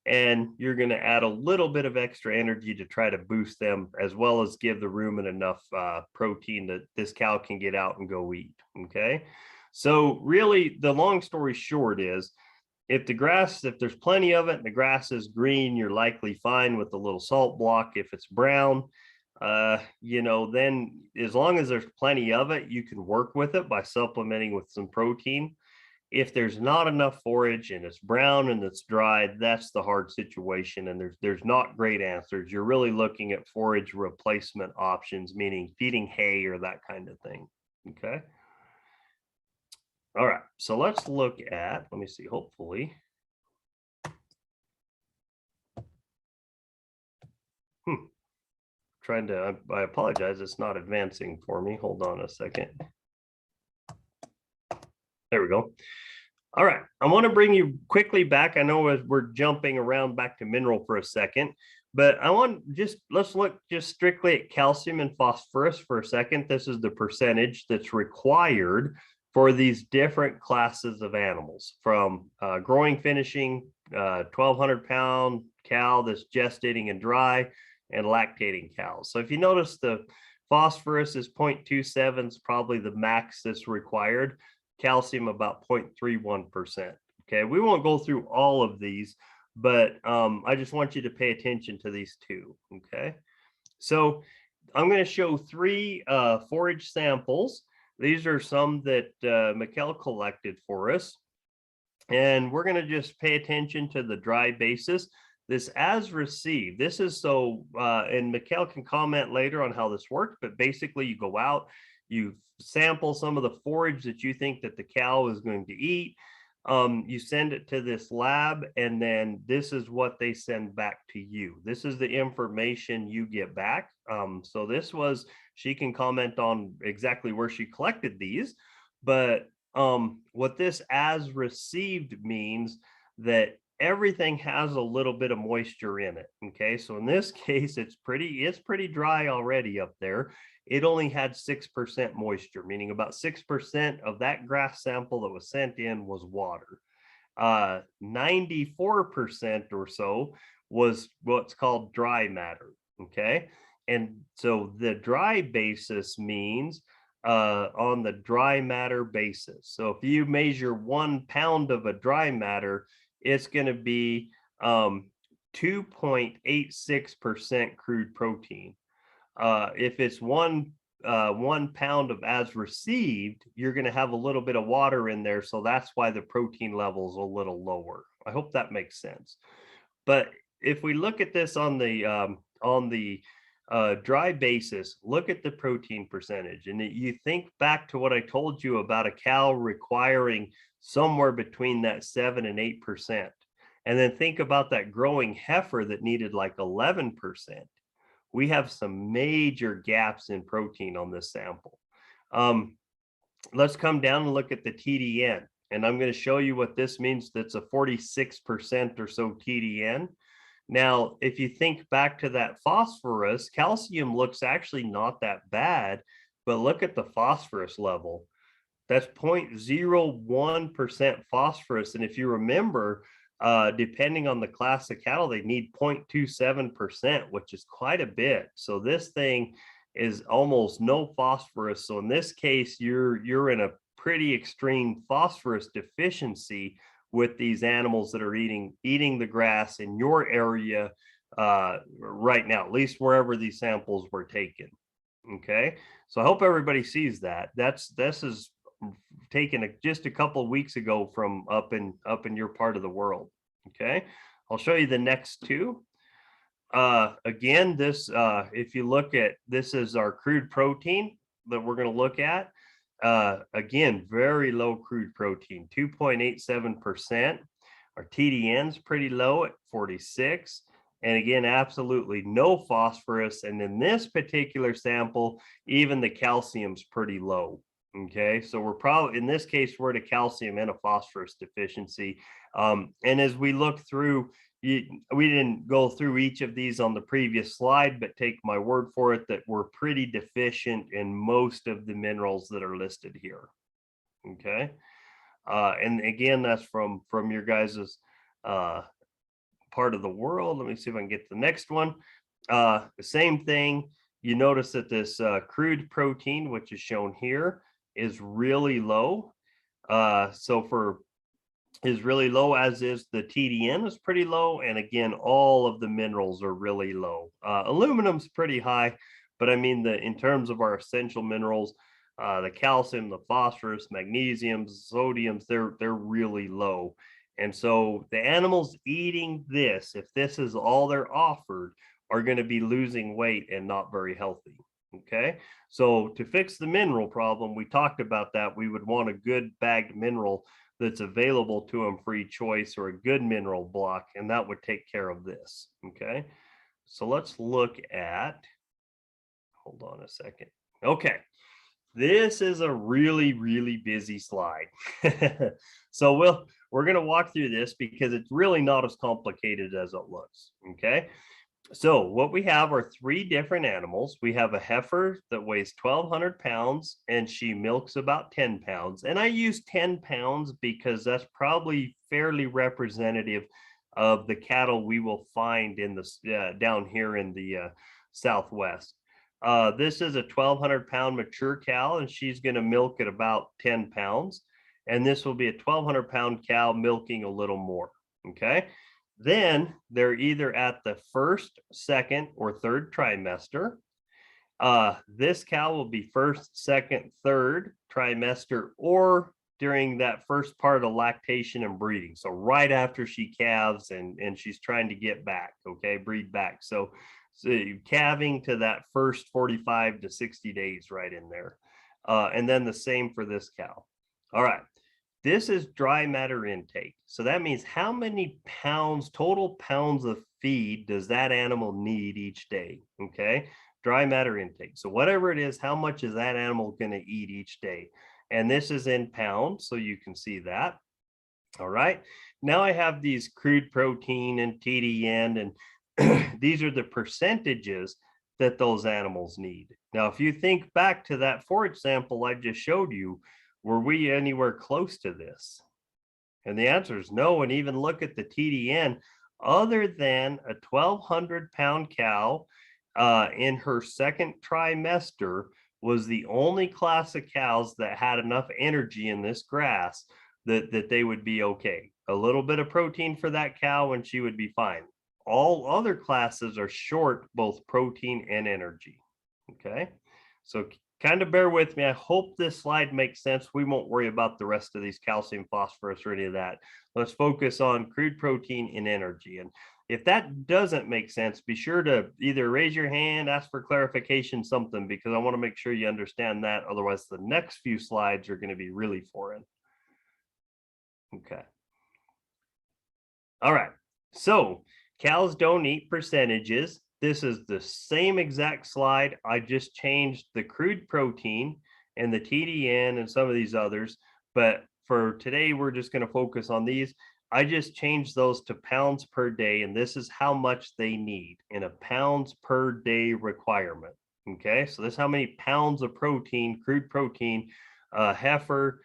And you're going to add a little bit of extra energy to try to boost them, as well as give the rumen enough protein that this cow can get out and go eat. Okay. So really the long story short is if there's plenty of it and the grass is green, you're likely fine with a little salt block. If it's brown, then as long as there's plenty of it, you can work with it by supplementing with some protein. If there's not enough forage and it's brown and it's dry, that's the hard situation. And there's not great answers. You're really looking at forage replacement options, meaning feeding hay or that kind of thing. Okay. All right. So let's look at, let me see, hopefully. I apologize. It's not advancing for me. Hold on a second. There we go. All right, I want to bring you quickly back. I know we're jumping around back to mineral for a second, but let's look just strictly at calcium and phosphorus for a second. This is the percentage that's required for these different classes of animals, from growing, finishing, 1,200-pound cow that's gestating and dry, and lactating cows. So if you notice, the phosphorus is 0.27 is probably the max that's required. Calcium about 0.31%. Okay, we won't go through all of these, but I just want you to pay attention to these two. Okay, so I'm going to show three forage samples. These are some that Mikkel collected for us, and we're going to just pay attention to the dry basis. This as received, this is so, and Mikkel can comment later on how this works, but basically you go out, you sample some of the forage that you think that the cow is going to eat. You send it to this lab, and then this is what they send back to you. This is the information you get back. So she can comment on exactly where she collected these, but what this as received means that everything has a little bit of moisture in it. Okay, so in this case, it's pretty dry already up there. It only had 6% moisture, meaning about 6% of that grass sample that was sent in was water. 94% or so was what's called dry matter. Okay, and so the dry basis means on the dry matter basis. So if you measure 1 pound of a dry matter, it's going to be 2.86% crude protein. If it's one pound of as received, you're going to have a little bit of water in there. So that's why the protein level is a little lower. I hope that makes sense. But if we look at this on the dry basis, look at the protein percentage. And you think back to what I told you about a cow requiring somewhere between that 7 and 8%. And then think about that growing heifer that needed like 11%. We have some major gaps in protein on this sample. Let's come down and look at the TDN. And I'm going to show you what this means. That's a 46% or so TDN. Now, if you think back to that phosphorus, calcium looks actually not that bad, but look at the phosphorus level. That's 0.01% phosphorus. And if you remember, depending on the class of cattle, they need 0.27%, which is quite a bit. So this thing is almost no phosphorus. So in this case, you're in a pretty extreme phosphorus deficiency with these animals that are eating the grass in your area right now, at least wherever these samples were taken. Okay, so I hope everybody sees that. This is taken just a couple of weeks ago from up in your part of the world. Okay, I'll show you the next two. Again, this if you look at this is our crude protein that we're going to look at. Again, very low crude protein, 2.87%. Our TDN is pretty low at 46. And again, absolutely no phosphorus. And in this particular sample, even the calcium's pretty low. Okay, so we're probably, in this case, we're at a calcium and a phosphorus deficiency. And as we look through, we didn't go through each of these on the previous slide, but take my word for it that we're pretty deficient in most of the minerals that are listed here. Okay, and again, that's from your guys's part of the world. Let me see if I can get the next one. The same thing. You notice that this crude protein, which is shown here, is really low. Is really low, as is the TDN is pretty low. And again, all of the minerals are really low. Aluminum's pretty high, but I mean, in terms of our essential minerals, the calcium, the phosphorus, magnesium, sodiums, they're really low. And so the animals eating this, if this is all they're offered, are going to be losing weight and not very healthy. Okay, so to fix the mineral problem, we talked about that. We would want a good bagged mineral that's available to them free choice, or a good mineral block, and that would take care of this. Okay, so let's look at, hold on a second. Okay, this is a really, really busy slide. So we're going to walk through this because it's really not as complicated as it looks. Okay, so what we have are three different animals. We have a heifer that weighs 1,200 pounds and she milks about 10 pounds. And I use 10 pounds because that's probably fairly representative of the cattle we will find in the down here in the Southwest. This is a 1,200 pound mature cow, and she's going to milk at about 10 pounds. And this will be a 1,200 pound cow milking a little more. Okay. Then they're either at the first, second, or third trimester. This cow will be first, second, third trimester, or during that first part of lactation and breeding. So right after she calves and she's trying to get back, okay, breed back. So calving to that first 45 to 60 days right in there. And then the same for this cow. All right. This is dry matter intake. So that means how many pounds, total pounds of feed does that animal need each day? Okay. Dry matter intake. So whatever it is, how much is that animal going to eat each day? And this is in pounds, so you can see that. All right. Now I have these crude protein and TDN, and these are the percentages that those animals need. Now, if you think back to that forage sample I just showed you, were we anywhere close to this? And the answer is no. And even look at the TDN, other than a 1,200 pound cow in her second trimester, was the only class of cows that had enough energy in this grass that they would be okay. A little bit of protein for that cow and she would be fine. All other classes are short both protein and energy. Okay, so kind of bear with me. I hope this slide makes sense. We won't worry about the rest of these calcium, phosphorus, or any of that. Let's focus on crude protein and energy. And if that doesn't make sense, be sure to either raise your hand, ask for clarification, something, because I want to make sure you understand that. Otherwise, the next few slides are going to be really foreign. Okay. All right. So cows don't eat percentages. This is the same exact slide. I just changed the crude protein and the TDN and some of these others. But for today, we're just going to focus on these. I just changed those to pounds per day, and this is how much they need in a pounds per day requirement. Okay, so this is how many pounds of protein, crude protein, heifer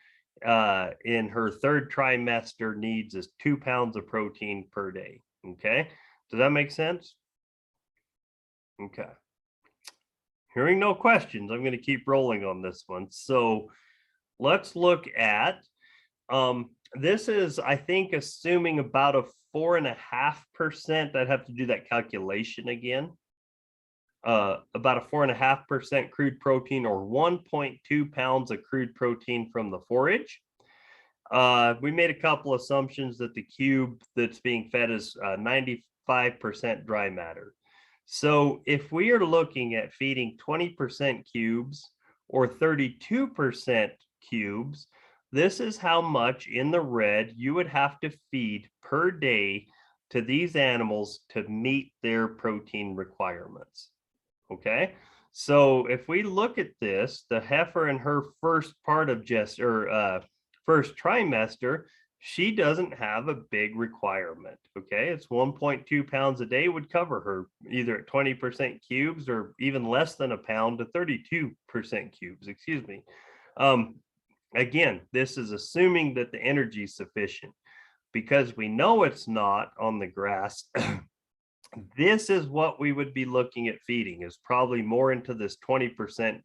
in her third trimester needs is 2 pounds of protein per day. Okay, does that make sense? Okay. Hearing no questions, I'm going to keep rolling on this one. So let's look at this is, I think, assuming about a 4.5%. I'd have to do that calculation again. About a 4.5% crude protein, or 1.2 pounds of crude protein from the forage. We made a couple assumptions that the cube that's being fed is 95% dry matter. So if we are looking at feeding 20% cubes or 32% cubes, this is how much in the red you would have to feed per day to these animals to meet their protein requirements. Okay, so if we look at this, the heifer in her first part of first trimester, she doesn't have a big requirement. Okay, it's 1.2 pounds a day would cover her, either at 20% cubes or even less than a pound to 32% cubes, excuse me. Again, this is assuming that the energy is sufficient. Because we know it's not on the grass, this is what we would be looking at feeding, is probably more into this 20%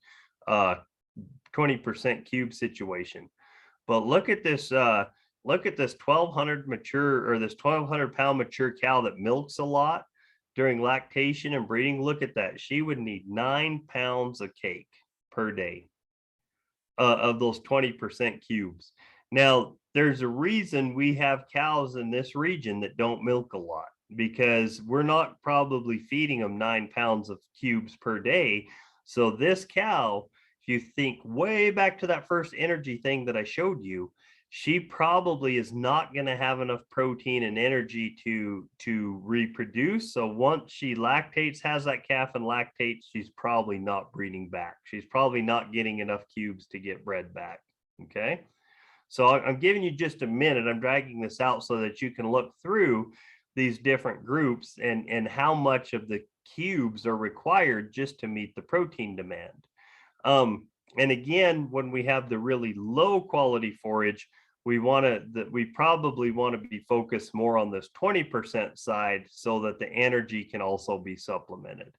cube situation. But look at this 1200 mature, or this 1200 pound mature cow that milks a lot during lactation and breeding. Look at that. She would need 9 pounds of cake per day of those 20% cubes. Now, there's a reason we have cows in this region that don't milk a lot, because we're not probably feeding them 9 pounds of cubes per day. So this cow, if you think way back to that first energy thing that I showed you, she probably is not going to have enough protein and energy to reproduce. So once she lactates, has that calf and lactates, she's probably not breeding back. She's probably not getting enough cubes to get bred back. Okay, so I'm giving you just a minute. I'm dragging this out so that you can look through these different groups and how much of the cubes are required just to meet the protein demand. And again, when we have the really low quality forage, we probably want to be focused more on this 20% side so that the energy can also be supplemented.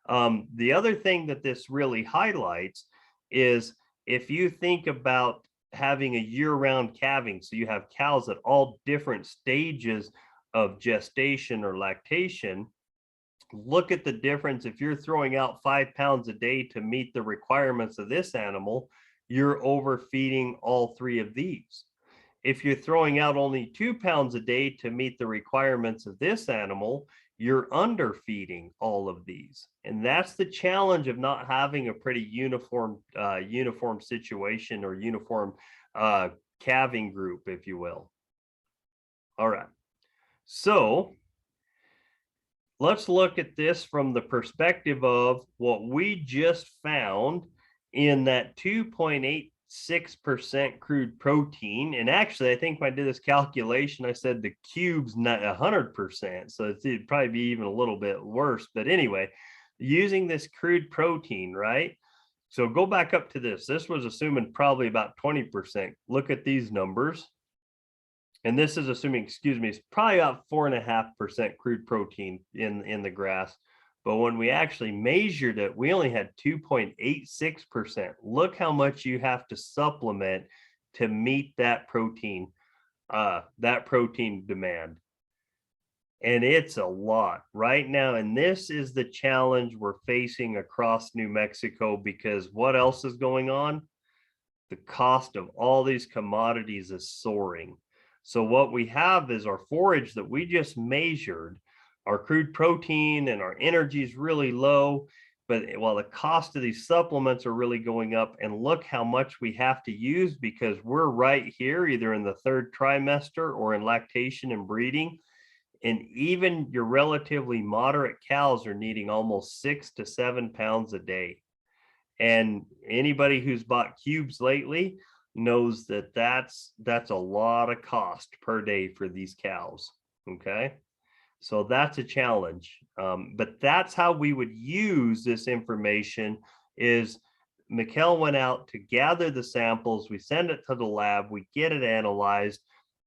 The other thing that this really highlights is if you think about having a year-round calving, so you have cows at all different stages of gestation or lactation, look at the difference. If you're throwing out 5 pounds a day to meet the requirements of this animal, you're overfeeding all 3 of these. If you're throwing out only 2 pounds a day to meet the requirements of this animal, you're underfeeding all of these. And that's the challenge of not having a pretty uniform situation, or uniform calving group, if you will. All right, so let's look at this from the perspective of what we just found in that 2.86% crude protein. And actually, I think when I did this calculation, I said the cube's not 100%. So it'd probably be even a little bit worse. But anyway, using this crude protein, right? So go back up to this. This was assuming probably about 20%. Look at these numbers. And this is assuming, excuse me, it's probably about 4.5% crude protein in the grass. But when we actually measured it, we only had 2.86%. Look how much you have to supplement to meet that protein demand. And it's a lot right now. And this is the challenge we're facing across New Mexico, because what else is going on? The cost of all these commodities is soaring. So what we have is our forage that we just measured, our crude protein and our energy is really low, but while the cost of these supplements are really going up, and look how much we have to use, because we're right here either in the third trimester or in lactation and breeding. And even your relatively moderate cows are needing almost 6 to 7 pounds a day. And anybody who's bought cubes lately, knows that that's a lot of cost per day for these cows. Okay. So that's a challenge. But that's how we would use this information is Mikkel went out to gather the samples. We send it to the lab. We get it analyzed.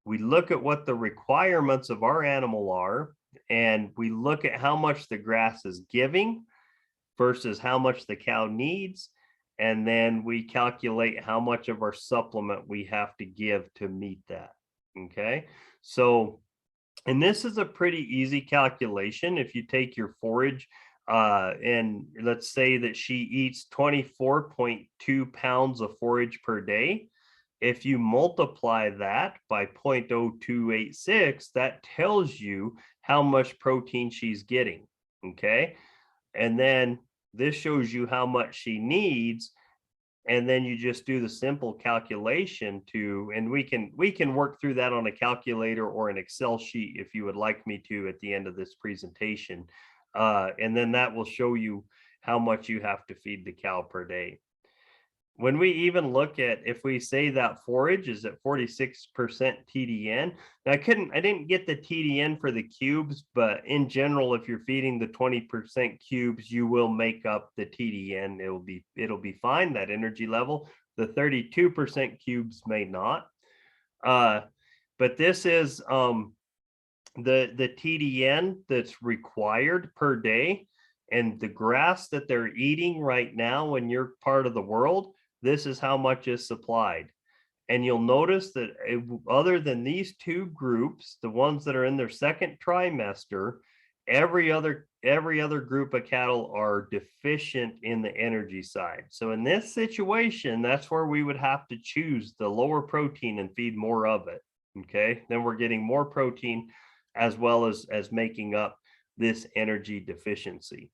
We look at what the requirements of our animal are, and we look at how much the grass is giving versus how much the cow needs. And then we calculate how much of our supplement we have to give to meet that. Okay. So, and this is a pretty easy calculation. If you take your forage and let's say that she eats 24.2 pounds of forage per day. If you multiply that by 0.0286, that tells you how much protein she's getting. Okay. And then this shows you how much she needs. And then you just do the simple calculation to, and we can work through that on a calculator or an Excel sheet if you would like me to at the end of this presentation. And then that will show you how much you have to feed the cow per day. When we even look at, if we say that forage is at 46% TDN, now I didn't get the TDN for the cubes, but in general, if you're feeding the 20% cubes, you will make up the TDN. It'll be fine, that energy level. The 32% cubes may not. But this is the TDN that's required per day. And the grass that they're eating right now in your part of the world, this is how much is supplied. And you'll notice that other than these two groups, the ones that are in their second trimester, every other group of cattle are deficient in the energy side. So in this situation, that's where we would have to choose the lower protein and feed more of it. Okay, then we're getting more protein as well as making up this energy deficiency.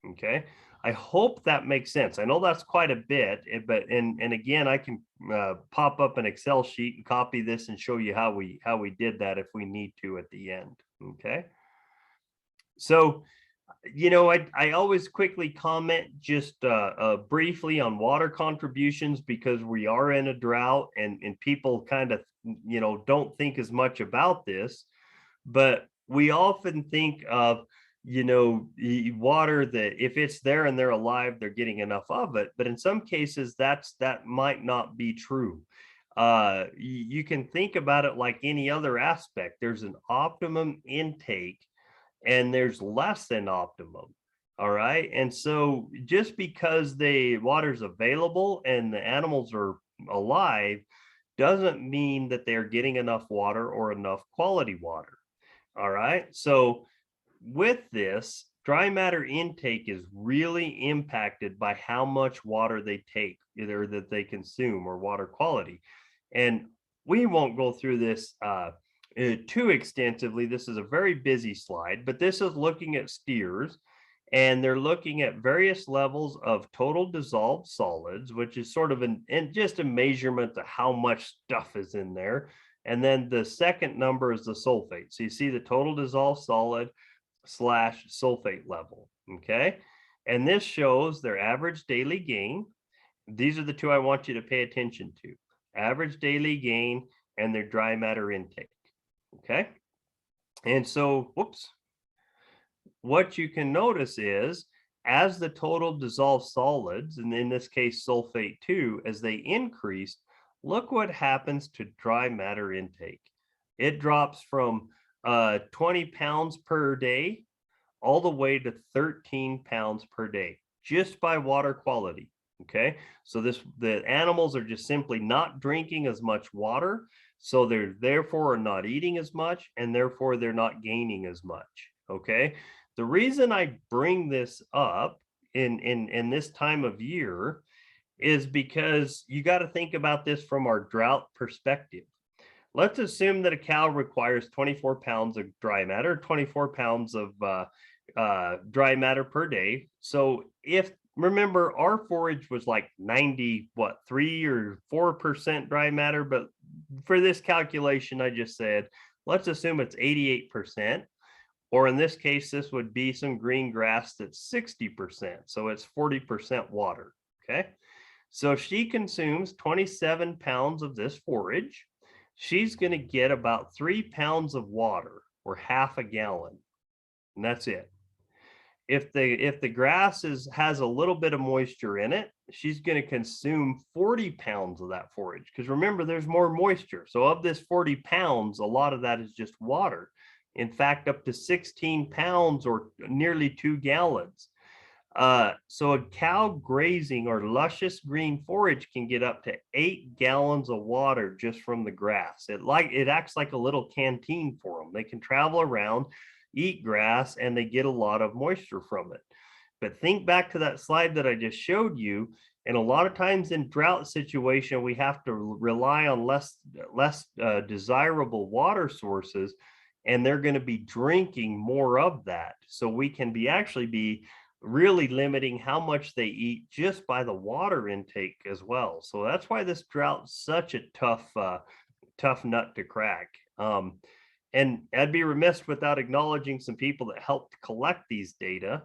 Okay, I hope that makes sense. I know that's quite a bit, but and again, I can pop up an Excel sheet and copy this and show you how we did that if we need to at the end. Okay, so I always quickly comment just briefly on water contributions because we are in a drought and people kind of don't think as much about this, but we often think of water that if it's there and they're alive, they're getting enough of it. But in some cases, that might not be true. You can think about it like any other aspect. There's an optimum intake and there's less than optimum. All right. And so just because the water's available and the animals are alive doesn't mean that they're getting enough water or enough quality water. All right. So with this, dry matter intake is really impacted by how much water they take, either that they consume or water quality. And we won't go through this too extensively. This is a very busy slide, but this is looking at steers, and they're looking at various levels of total dissolved solids, which is sort of just a measurement of how much stuff is in there. And then the second number is the sulfate. So you see the total dissolved solid / sulfate level. Okay. And this shows their average daily gain. These are the two I want you to pay attention to: average daily gain and their dry matter intake. Okay. And so, what you can notice is as the total dissolved solids, and in this case, sulfate 2, as they increase, look what happens to dry matter intake. It drops from 20 pounds per day all the way to 13 pounds per day just by water quality. Okay, so the animals are just simply not drinking as much water, so they're therefore not eating as much, and therefore they're not gaining as much. Okay, the reason I bring this up in this time of year is because you got to think about this from our drought perspective. Let's assume that a cow requires 24 pounds of dry matter, 24 pounds of dry matter per day. So remember, our forage was like 3 or 4% dry matter, but for this calculation I just said, let's assume it's 88%, or in this case, this would be some green grass that's 60%. So it's 40% water. Okay. So if she consumes 27 pounds of this forage, she's going to get about 3 pounds of water, or half a gallon, and that's it. If the grass has a little bit of moisture in it, she's going to consume 40 pounds of that forage, because remember, there's more moisture. So of this 40 pounds, a lot of that is just water. In fact, up to 16 pounds, or nearly 2 gallons. So a cow grazing or luscious green forage can get up to 8 gallons of water just from the grass. It acts like a little canteen for them. They can travel around, eat grass, and they get a lot of moisture from it. But think back to that slide that I just showed you. And a lot of times in drought situation, we have to rely on less desirable water sources, and they're going to be drinking more of that. So we can actually be really limiting how much they eat just by the water intake as well. So that's why this drought's such a tough nut to crack. And I'd be remiss without acknowledging some people that helped collect these data.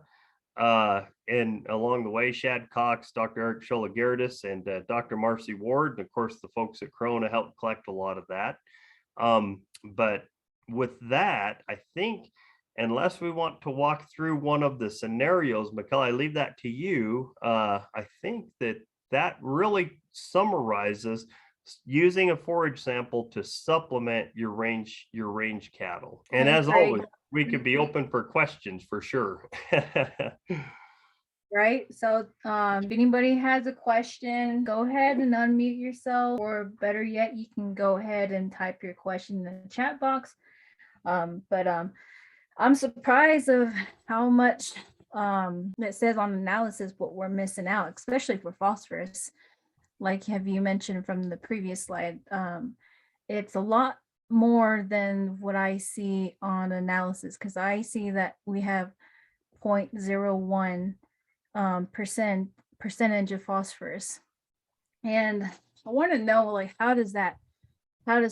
And along the way, Shad Cox, Dr. Eric Sholagirdis, and Dr. Marcy Ward, and of course the folks at Corona helped collect a lot of that. But with that, I think, unless we want to walk through one of the scenarios, Mikkel, I leave that to you. I think that really summarizes using a forage sample to supplement your range cattle. And as always, we could be open for questions for sure. Right. So if anybody has a question, go ahead and unmute yourself, or better yet, you can go ahead and type your question in the chat box. But I'm surprised of how much it says on analysis what we're missing out, especially for phosphorus. Like have you mentioned from the previous slide, it's a lot more than what I see on analysis, because I see that we have 0.01 percentage of phosphorus. And I want to know, like, how does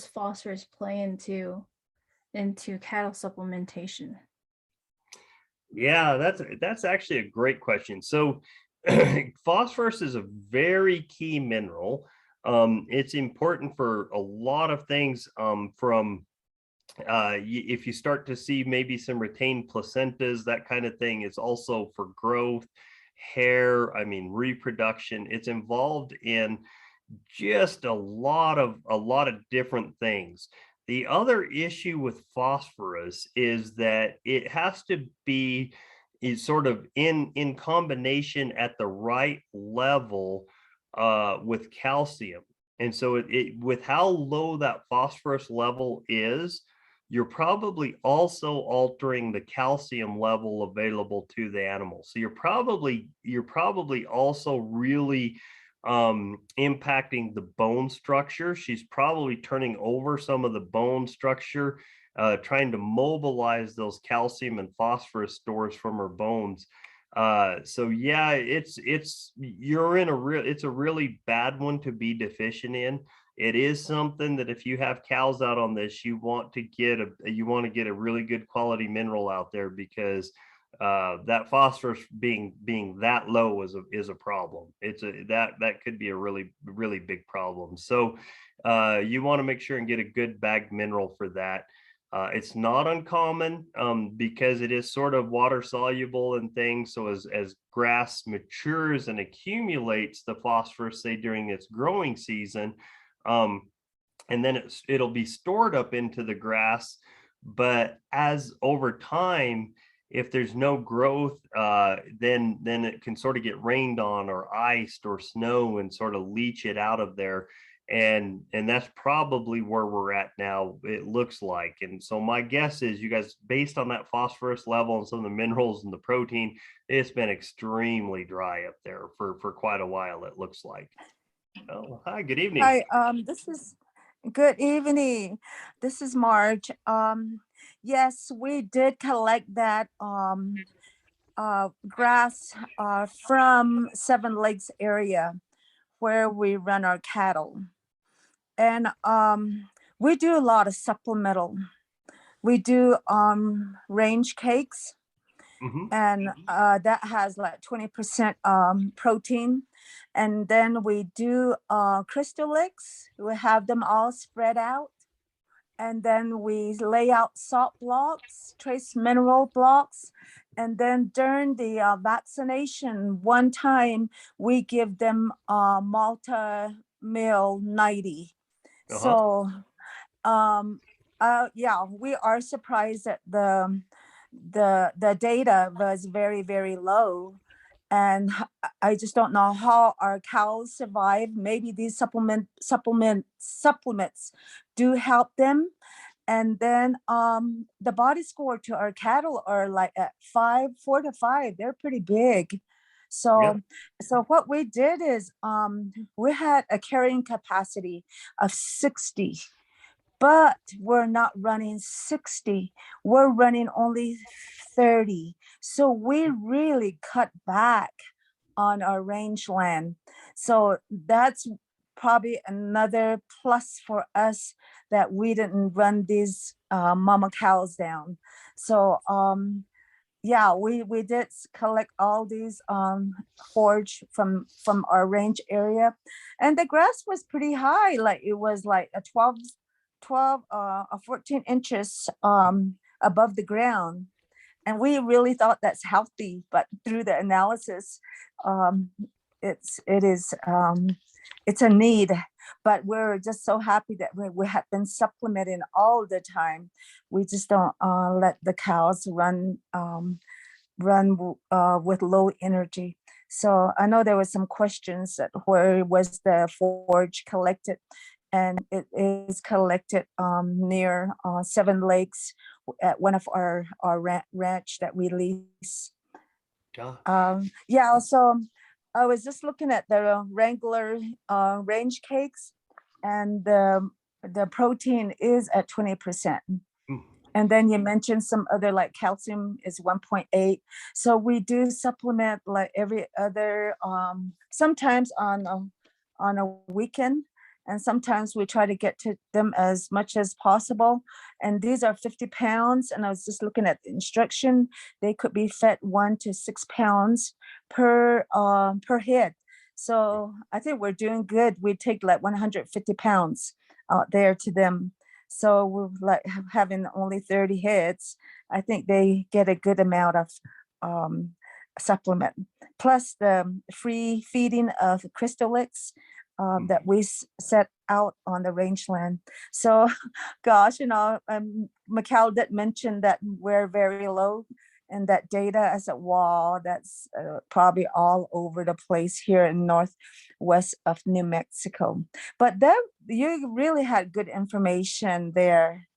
phosphorus play into cattle supplementation? Yeah, that's actually a great question. So phosphorus is a very key mineral. It's important for a lot of things, from if you start to see maybe some retained placentas, that kind of thing. It's also for growth, hair, reproduction. It's involved in just a lot of different things. The other issue with phosphorus is that it has to be sort of in combination at the right level with calcium. And so with how low that phosphorus level is, you're probably also altering the calcium level available to the animal. So you're probably also really impacting the bone structure. She's probably turning over some of the bone structure, trying to mobilize those calcium and phosphorus stores from her bones. So yeah, it's a really bad one to be deficient in. It is something that if you have cows out on this, you want to get a really good quality mineral out there, because that phosphorus being that low is a problem. That could be a really big problem. So you want to make sure and get a good bagged mineral for that. It's not uncommon, because it is sort of water soluble and things. So as grass matures and accumulates the phosphorus, say during its growing season, and then it'll be stored up into the grass. But as over time, if there's no growth, then it can sort of get rained on or iced or snow and sort of leach it out of there. And that's probably where we're at now, it looks like. And so my guess is, you guys, based on that phosphorus level and some of the minerals and the protein, it's been extremely dry up there for quite a while, it looks like. Oh, hi, good evening. Hi, this is good evening. This is Marge. Yes, we did collect that grass from Seven Lakes area where we run our cattle. And we do a lot of supplemental. We do range cakes, and that has like 20% protein. And then we do crystalics. We have them all spread out. And then we lay out salt blocks, trace mineral blocks. And then during the vaccination, one time we give them Malta Mill 90. So yeah, we are surprised that the data was very, very low. And I just don't know how our cows survive. Maybe these supplements do help them. And then the body score to our cattle are like at 4 to 5. They're pretty big. So what we did is we had a carrying capacity of 60, but we're not running 60. We're running only 30. So we really cut back on our rangeland. So that's probably another plus for us that we didn't run these mama cows down. So yeah, we did collect all these forage from our range area, and the grass was pretty high. Like it was like a 14 inches above the ground. And we really thought that's healthy, but through the analysis, it's a need. But we're just so happy that we have been supplementing all the time. We just don't let the cows run with low energy. So I know there were some questions that where was the forage collected, and it is collected near Seven Lakes at one of our ranch that we lease. Yeah, so I was just looking at the Wrangler range cakes, and the protein is at 20%. And then you mentioned some other, like calcium is 1.8. So we do supplement like every other, sometimes on a weekend. And sometimes we try to get to them as much as possible. And these are 50 pounds. And I was just looking at the instruction. They could be fed 1 to 6 pounds per head. So I think we're doing good. We take like 150 pounds out there to them. So we're like having only 30 heads. I think they get a good amount of supplement. Plus the free feeding of crystalics that we set out on the rangeland. So, gosh, Mikhail did mention that we're very low in that data. I said, wow, that's probably all over the place here in northwest of New Mexico. But you really had good information there.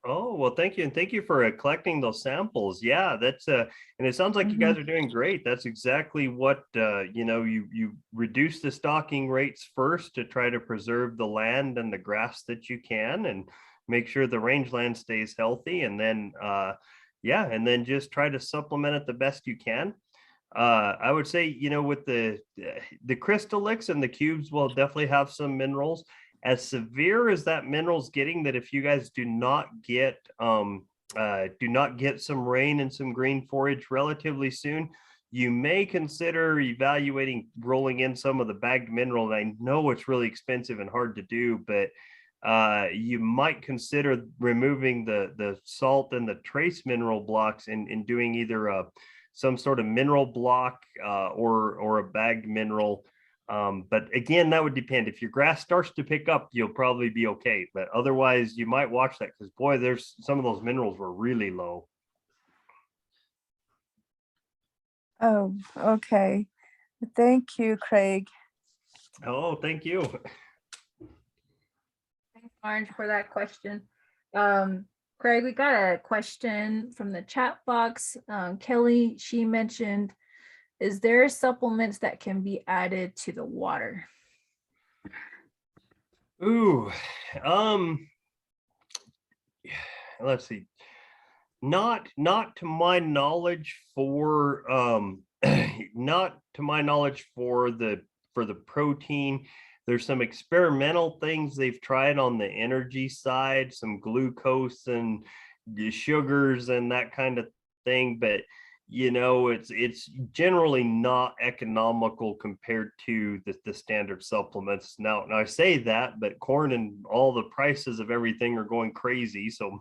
Oh, well, thank you. And thank you for collecting those samples. Yeah, that's and it sounds like you guys are doing great. That's exactly what, you reduce the stocking rates first to try to preserve the land and the grass that you can and make sure the rangeland stays healthy. And then, and then just try to supplement it the best you can. I would say, with the crystalics and the cubes will definitely have some minerals. As severe as that mineral's getting, that if you guys do not get some rain and some green forage relatively soon, you may consider evaluating rolling in some of the bagged mineral. And I know it's really expensive and hard to do, but you might consider removing the salt and the trace mineral blocks and doing either some sort of mineral block or a bagged mineral. But again, that would depend. If your grass starts to pick up, you'll probably be okay. But otherwise, you might watch that because, boy, there's some of those minerals were really low. Oh, okay. Thank you, Craig. Oh, thank you. Thanks, Orange, for that question. Craig, we got a question from the chat box. Kelly, she mentioned, is there supplements that can be added to the water? Ooh, let's see. Not to my knowledge for not to my knowledge for the protein. There's some experimental things they've tried on the energy side, some glucose and the sugars and that kind of thing, but you know, it's generally not economical compared to the standard supplements. Now I say that, but corn and all the prices of everything are going crazy. So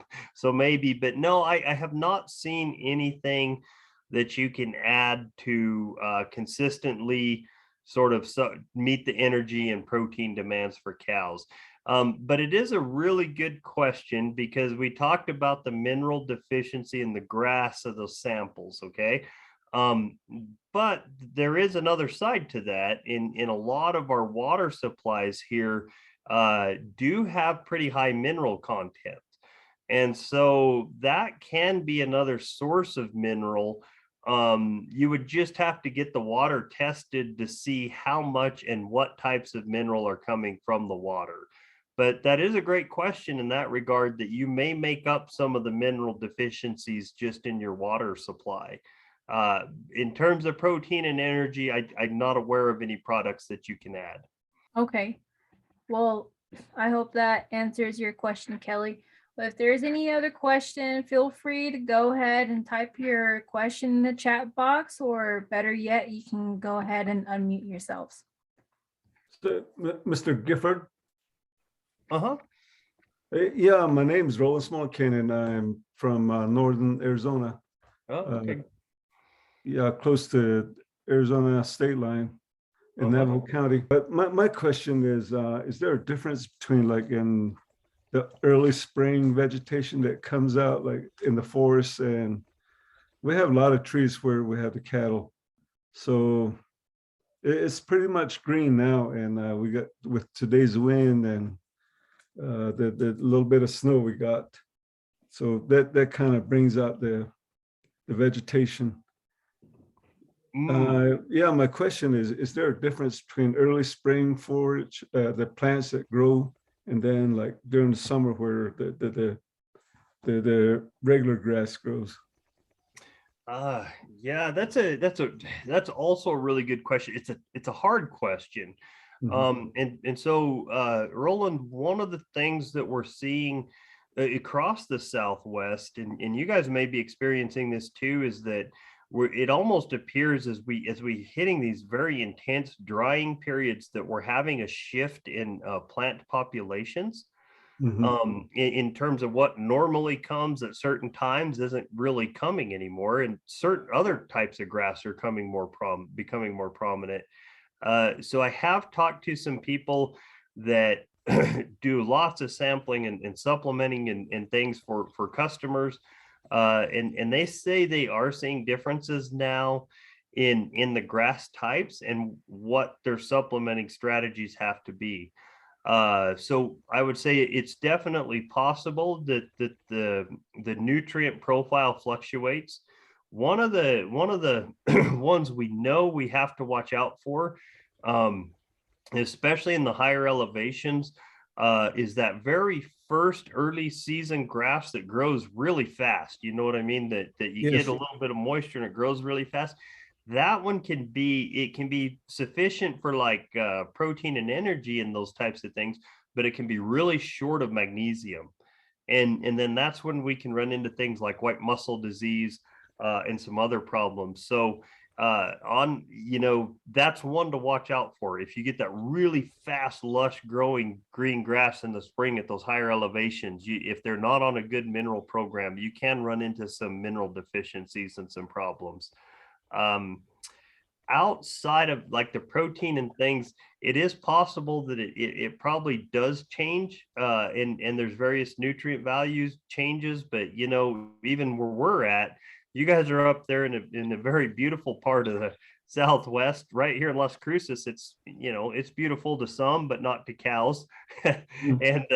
maybe, but no, I have not seen anything that you can add to consistently sort of meet the energy and protein demands for cows. But it is a really good question because we talked about the mineral deficiency in the grass of those samples, okay? But there is another side to that. In a lot of our water supplies here do have pretty high mineral content. And so that can be another source of mineral. You would just have to get the water tested to see how much and what types of mineral are coming from the water. But that is a great question in that regard, that you may make up some of the mineral deficiencies just in your water supply. In terms of protein and energy, I'm not aware of any products that you can add. Okay. Well, I hope that answers your question, Kelly. But if there's any other question, feel free to go ahead and type your question in the chat box, or better yet, you can go ahead and unmute yourselves. So, Mr. Gifford? Uh-huh. Yeah, my name is Roland Smallkin, and I'm from northern Arizona. Oh, okay. Yeah, close to Arizona state line in Navajo County. But my question is there a difference between like in the early spring vegetation that comes out like in the forest, and we have a lot of trees where we have the cattle. So it's pretty much green now, and we got with today's wind and the little bit of snow we got. So that kind of brings out the vegetation. Yeah, my question is there a difference between early spring forage, the plants that grow, and then like during the summer where the regular grass grows? Yeah, that's also a really good question. It's a hard question. And so Roland, one of the things that we're seeing across the Southwest, and you guys may be experiencing this too, is that it almost appears as we hitting these very intense drying periods that we're having a shift in plant populations. In terms of what normally comes at certain times isn't really coming anymore, and certain other types of grass are becoming more prominent. So I have talked to some people that do lots of sampling and supplementing and things for customers. And they say they are seeing differences now in the grass types and what their supplementing strategies have to be. So I would say it's definitely possible that the nutrient profile fluctuates. One of the ones we know we have to watch out for, especially in the higher elevations, is that very first early season grass that grows really fast. You know what I mean? That you get a little bit of moisture and it grows really fast. That one can be sufficient for like protein and energy and those types of things, but it can be really short of magnesium. And then that's when we can run into things like white mussel disease and some other problems. So that's one to watch out for. If you get that really fast, lush growing green grass in the spring at those higher elevations, if they're not on a good mineral program, you can run into some mineral deficiencies and some problems. Outside of like the protein and things, it is possible that it probably does change, and there's various nutrient values changes, but even where we're at, you guys are up there in a very beautiful part of the Southwest, right here in Las Cruces. It's it's beautiful to some, but not to cows. And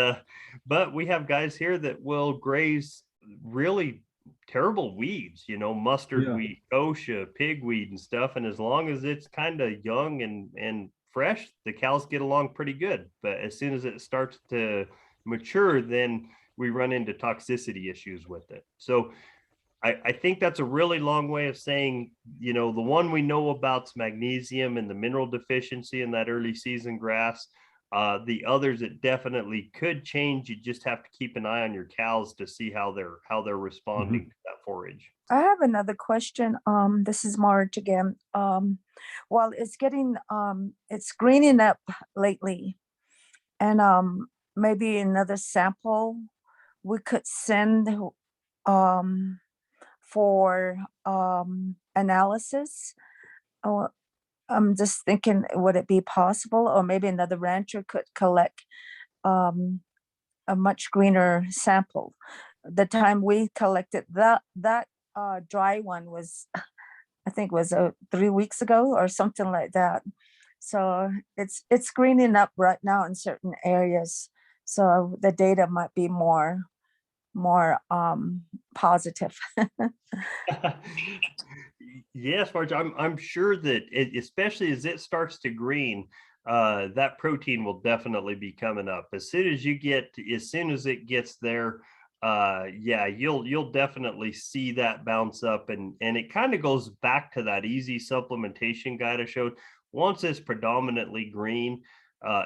but we have guys here that will graze really terrible weeds, mustard weed, kochia, pigweed and stuff. And as long as it's kind of young and fresh, the cows get along pretty good. But as soon as it starts to mature, then we run into toxicity issues with it. So I think that's a really long way of saying, the one we know about's magnesium and the mineral deficiency in that early season grass. The others, it definitely could change. You just have to keep an eye on your cows to see how they're responding to that forage. I have another question. This is Marge again. While it's getting, it's greening up lately, and maybe another sample we could send for analysis. Or I'm just thinking, would it be possible, or maybe another rancher could collect a much greener sample? The time we collected that dry one was, I think was 3 weeks ago or something like that. So it's greening up right now in certain areas. So the data might be more positive. Yes, Marge, I'm sure that especially as it starts to green, that protein will definitely be coming up. As soon as it gets there, yeah, you'll definitely see that bounce up, and it kind of goes back to that easy supplementation guide I showed. Once it's predominantly green,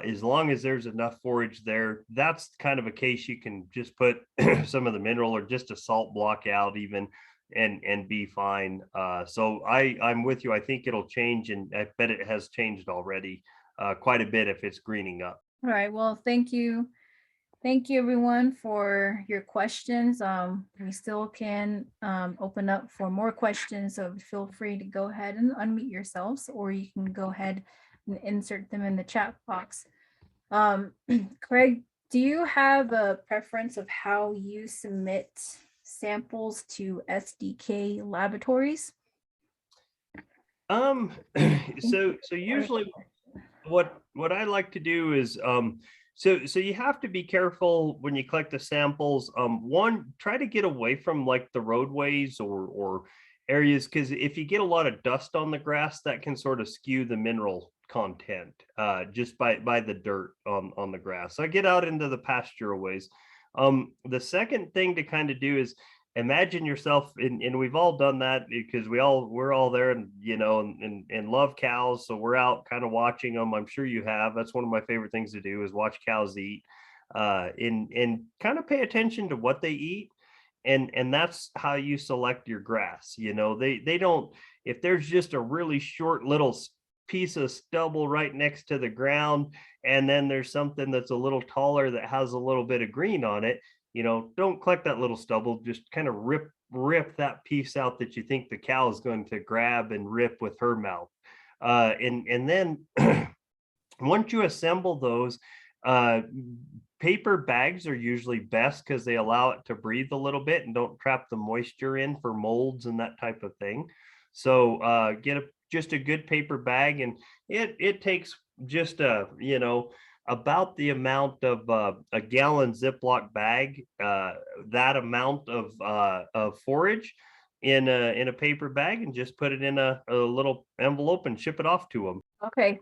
as long as there's enough forage there, that's kind of a case you can just put some of the mineral or just a salt block out even, and be fine. So I'm with you. I think it'll change, and I bet it has changed already quite a bit if it's greening up. All right. Well, thank you. Thank you everyone for your questions. We still can open up for more questions, so feel free to go ahead and unmute yourselves, or you can go ahead and insert them in the chat box. Craig, do you have a preference of how you submit samples to SDK laboratories? So usually what I like to do is so you have to be careful when you collect the samples. One, try to get away from like the roadways or areas, because if you get a lot of dust on the grass, that can sort of skew the mineral content just by the dirt on the grass. So I get out into the pasture ways. The second thing to kind of do is imagine yourself, and we've all done that because we're all there, and and love cows, so we're out kind of watching them. I'm sure you have. That's one of my favorite things to do, is watch cows eat, and kind of pay attention to what they eat, and that's how you select your grass. They don't, if there's just a really short little piece of stubble right next to the ground, and then there's something that's a little taller that has a little bit of green on it, don't collect that little stubble. Just kind of rip that piece out that you think the cow is going to grab and rip with her mouth. And then once you assemble those, paper bags are usually best because they allow it to breathe a little bit and don't trap the moisture in for molds and that type of thing. So get just a good paper bag, and it takes just about the amount of a gallon Ziploc bag, that amount of forage in a paper bag, and just put it in a little envelope and ship it off to them. Okay.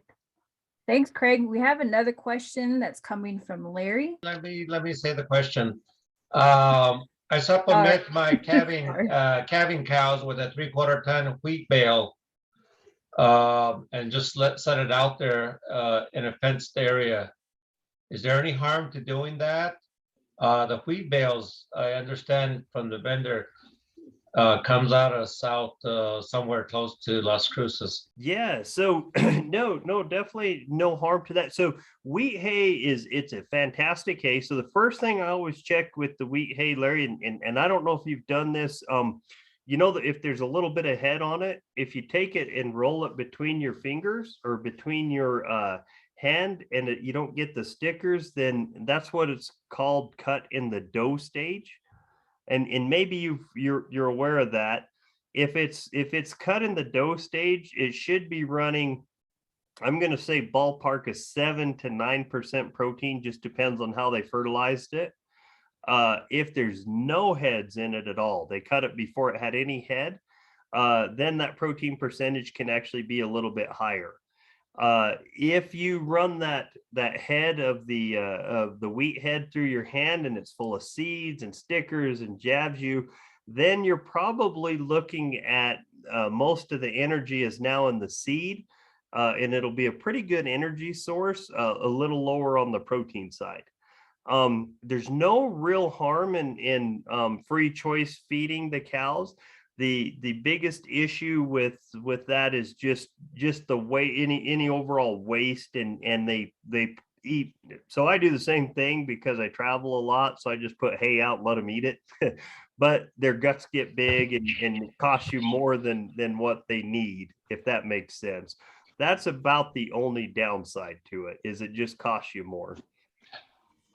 Thanks, Craig. We have another question that's coming from Larry. Let me say the question. I supplement my calving cows with a 3/4 ton wheat bale, and just set it out there in a fenced area. Is there any harm to doing that? The wheat bales, I understand from the vendor, comes out of south, somewhere close to Las Cruces. Yeah, so no, definitely no harm to that. So wheat hay it's a fantastic hay. So the first thing I always check with the wheat hay, Larry, and I don't know if you've done this, that if there's a little bit of head on it, if you take it and roll it between your fingers or between your hand, and you don't get the stickers, then that's what it's called, cut in the dough stage. And maybe you're aware of that. If it's cut in the dough stage, it should be running, I'm going to say ballpark of 7 to 9% protein, just depends on how they fertilized it. If there's no heads in it at all, they cut it before it had any head, then that protein percentage can actually be a little bit higher. If you run that head of the wheat head through your hand, and it's full of seeds and stickers and jabs you, then you're probably looking at most of the energy is now in the seed, and it'll be a pretty good energy source, a little lower on the protein side. There's no real harm in free choice feeding the cows. The biggest issue with that is just the way any overall waste, and they eat. So I do the same thing because I travel a lot. So I just put hay out and let them eat it. But their guts get big and it costs you more than what they need, if that makes sense. That's about the only downside to it, is it just costs you more.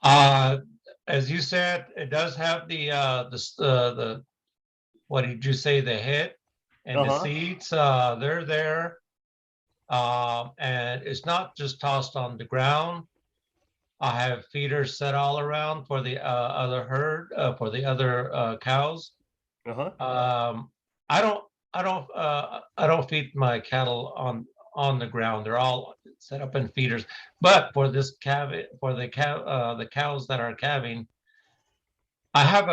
As you said, it does have the what did you say, the head and the seeds, they're there. And it's not just tossed on the ground. I have feeders set all around for the other herd, for the other cows. I don't feed my cattle on the ground. They're all set up in feeders. But for this the cows that are calving, I have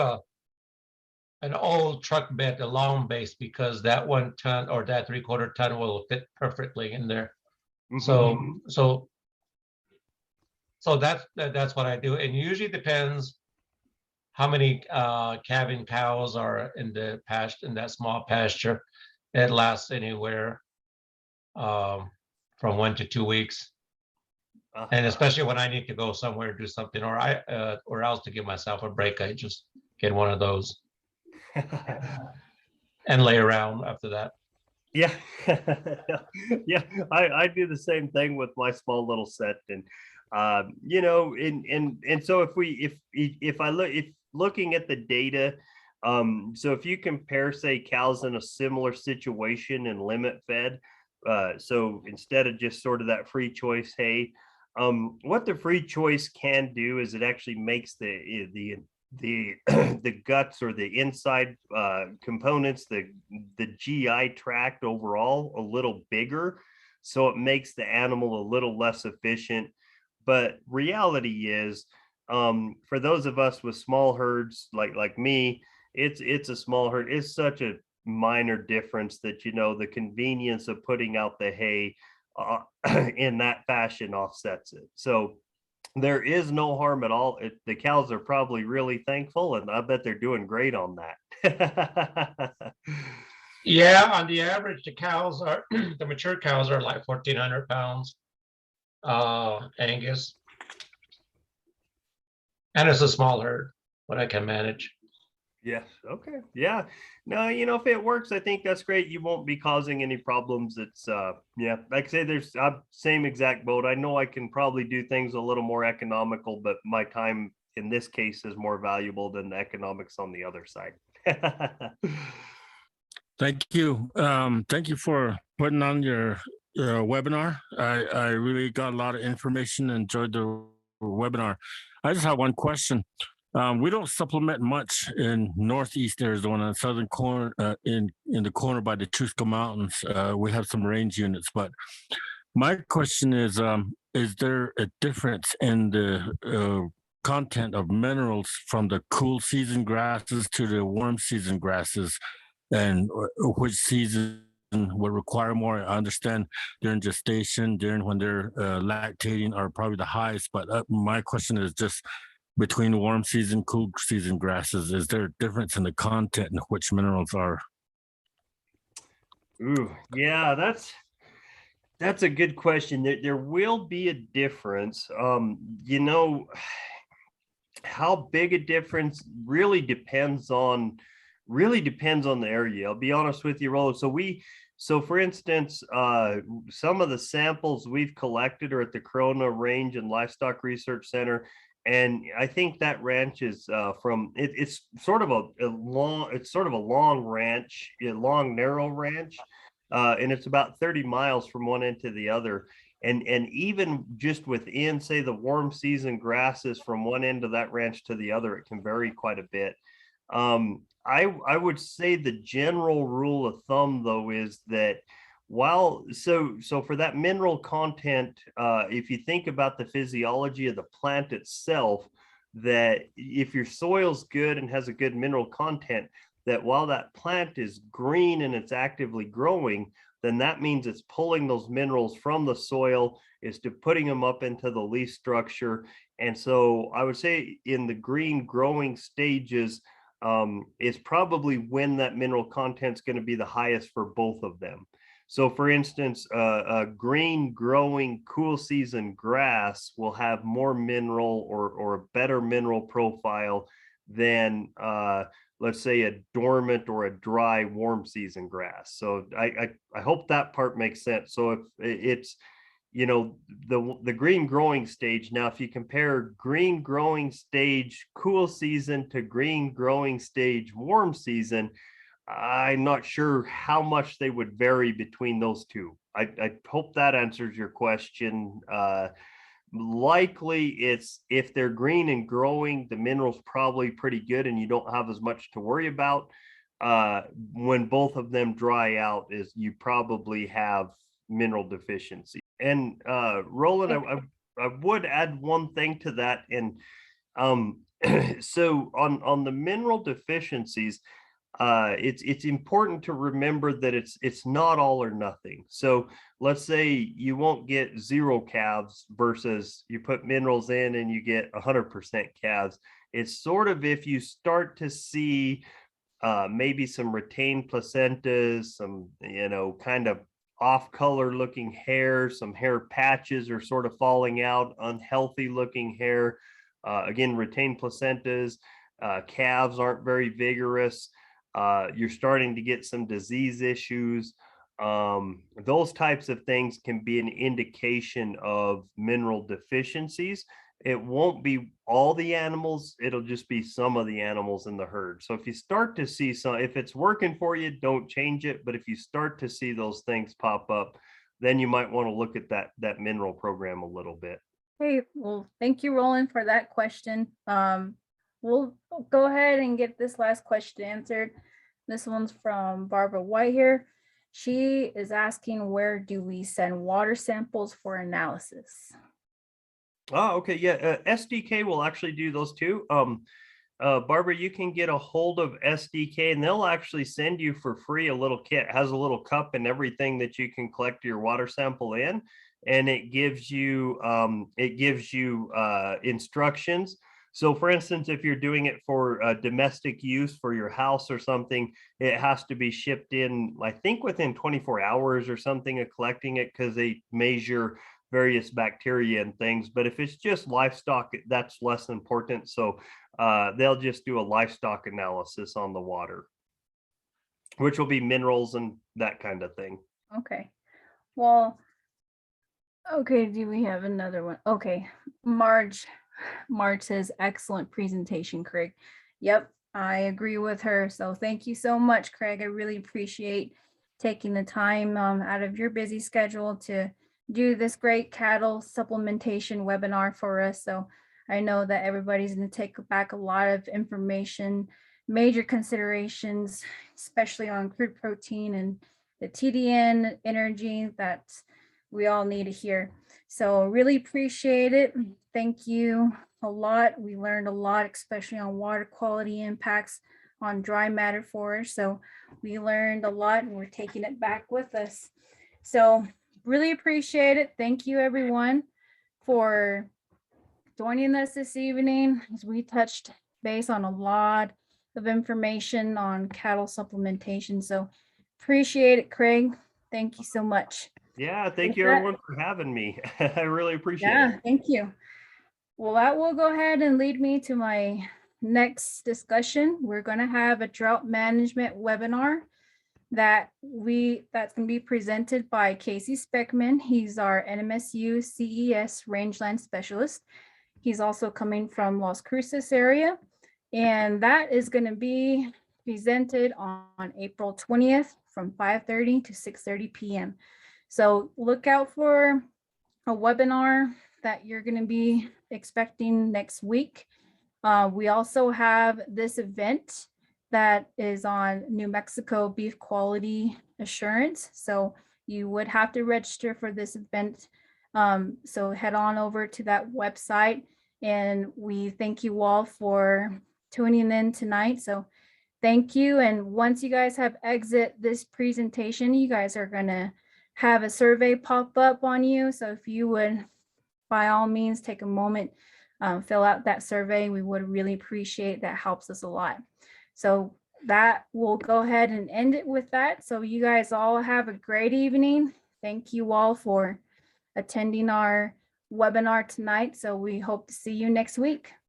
an old truck bed, a long base, because that 1 ton or that 3/4 ton will fit perfectly in there. So that's what I do. And usually depends how many calving cows are in the pasture, in that small pasture. It lasts anywhere from 1 to 2 weeks. And especially when I need to go somewhere, do something, or else to give myself a break, I just get one of those and lay around after that. Yeah. Yeah, I do the same thing with my small little set. And you know, and so if looking at the data, so if you compare, say, cows in a similar situation and limit fed, so instead of just sort of that free choice hay, what the free choice can do is it actually makes the the guts, or the inside components, the GI tract overall, a little bigger, so it makes the animal a little less efficient. But reality is, for those of us with small herds like me, it's a small herd. It's such a minor difference that, you know, the convenience of putting out the hay in that fashion offsets it. So there is no harm at all. The cows are probably really thankful, and I bet they're doing great on that. Yeah, on the average, the cows are the mature cows are like 1,400 pounds, Angus, and it's a small herd, but I can manage. Yes. Okay. Yeah. No, you know, if it works, I think that's great. You won't be causing any problems. It's yeah, like I say, there's same exact boat. I know I can probably do things a little more economical, but my time in this case is more valuable than the economics on the other side. Thank you. Thank you for putting on your webinar. I really got a lot of information, enjoyed the webinar. I just have one question. We don't supplement much in Northeast Arizona, southern corner, in the corner by the Chusco Mountains. We have some range units, but my question is there a difference in the content of minerals from the cool season grasses to the warm season grasses, and which season would require more? I understand during gestation, during when they're lactating are probably the highest, but my question is just, between warm season, cool season grasses, is there a difference in the content in which minerals are? Ooh, yeah, that's a good question. There will be a difference. You know, how big a difference really depends on the area. I'll be honest with you, Rolo. So for instance, some of the samples we've collected are at the Corona Range and Livestock Research Center. And I think that ranch is it's sort of a long ranch, a long, narrow ranch. And it's about 30 miles from one end to the other. And even just within, say, the warm season grasses from one end of that ranch to the other, it can vary quite a bit. I would say the general rule of thumb, though, is that so for that mineral content, if you think about the physiology of the plant itself, that if your soil's good and has a good mineral content, that while that plant is green and it's actively growing, then that means it's pulling those minerals from the soil, is to putting them up into the leaf structure. And so I would say in the green growing stages is probably when that mineral content is going to be the highest for both of them. So for instance, a green growing cool season grass will have more mineral or a better mineral profile than let's say a dormant or a dry warm season grass. So I hope that part makes sense. So if it's, you know, the green growing stage, now if you compare green growing stage cool season to green growing stage warm season, I'm not sure how much they would vary between those two. I hope that answers your question. Likely it's, if they're green and growing, the mineral's probably pretty good and you don't have as much to worry about. When both of them dry out, is you probably have mineral deficiency. And Roland, I would add one thing to that. And so on the mineral deficiencies, it's important to remember that it's not all or nothing. So let's say you won't get 0 calves versus you put minerals in and you get 100% calves. It's sort of, if you start to see maybe some retained placentas, some, you know, kind of off color looking hair, some hair patches are sort of falling out, unhealthy looking hair, again, retained placentas, calves aren't very vigorous. You're starting to get some disease issues. Those types of things can be an indication of mineral deficiencies. It won't be all the animals, it'll just be some of the animals in the herd. So if you start to see some, if it's working for you, don't change it. But if you start to see those things pop up, then you might want to look at that mineral program a little bit. Hey, well, thank you, Roland, for that question. We'll go ahead and get this last question answered. This one's from Barbara White here. She is asking, where do we send water samples for analysis? Oh, okay. Yeah. SDK will actually do those too. Barbara, you can get a hold of SDK and they'll actually send you for free a little kit. It has a little cup and everything that you can collect your water sample in. And it gives you instructions. So for instance, if you're doing it for domestic use for your house or something, it has to be shipped in, I think within 24 hours or something of collecting it, because they measure various bacteria and things. But if it's just livestock, that's less important. So they'll just do a livestock analysis on the water, which will be minerals and that kind of thing. Okay. Well, okay, do we have another one? Okay, Marge says, excellent presentation, Craig. Yep, I agree with her. So thank you so much, Craig. I really appreciate taking the time out of your busy schedule to do this great cattle supplementation webinar for us. So I know that everybody's going to take back a lot of information, major considerations, especially on crude protein and the TDN energy that we all need to hear. So really appreciate it. Thank you a lot. We learned a lot, especially on water quality impacts on dry matter forage. So we learned a lot and we're taking it back with us. So really appreciate it. Thank you everyone for joining us this evening as we touched base on a lot of information on cattle supplementation. So appreciate it, Craig. Thank you so much. Yeah, thank you everyone for having me. I really appreciate it. Yeah, thank you. Well, that will go ahead and lead me to my next discussion. We're going to have a drought management webinar that's going to be presented by Casey Speckman. He's our NMSU CES rangeland specialist. He's also coming from Las Cruces area, and that is going to be presented on April 20th from 5:30 to 6:30 p.m. So look out for a webinar that you're going to be expecting next week. We also have this event that is on New Mexico beef quality assurance. So you would have to register for this event. So head on over to that website, and we thank you all for tuning in tonight. So thank you. And once you guys have exit this presentation, you guys are gonna have a survey pop up on you. So if you would, by all means, take a moment, fill out that survey. We would really appreciate that. Helps us a lot. So that we'll go ahead and end it with that. So you guys all have a great evening. Thank you all for attending our webinar tonight. So we hope to see you next week.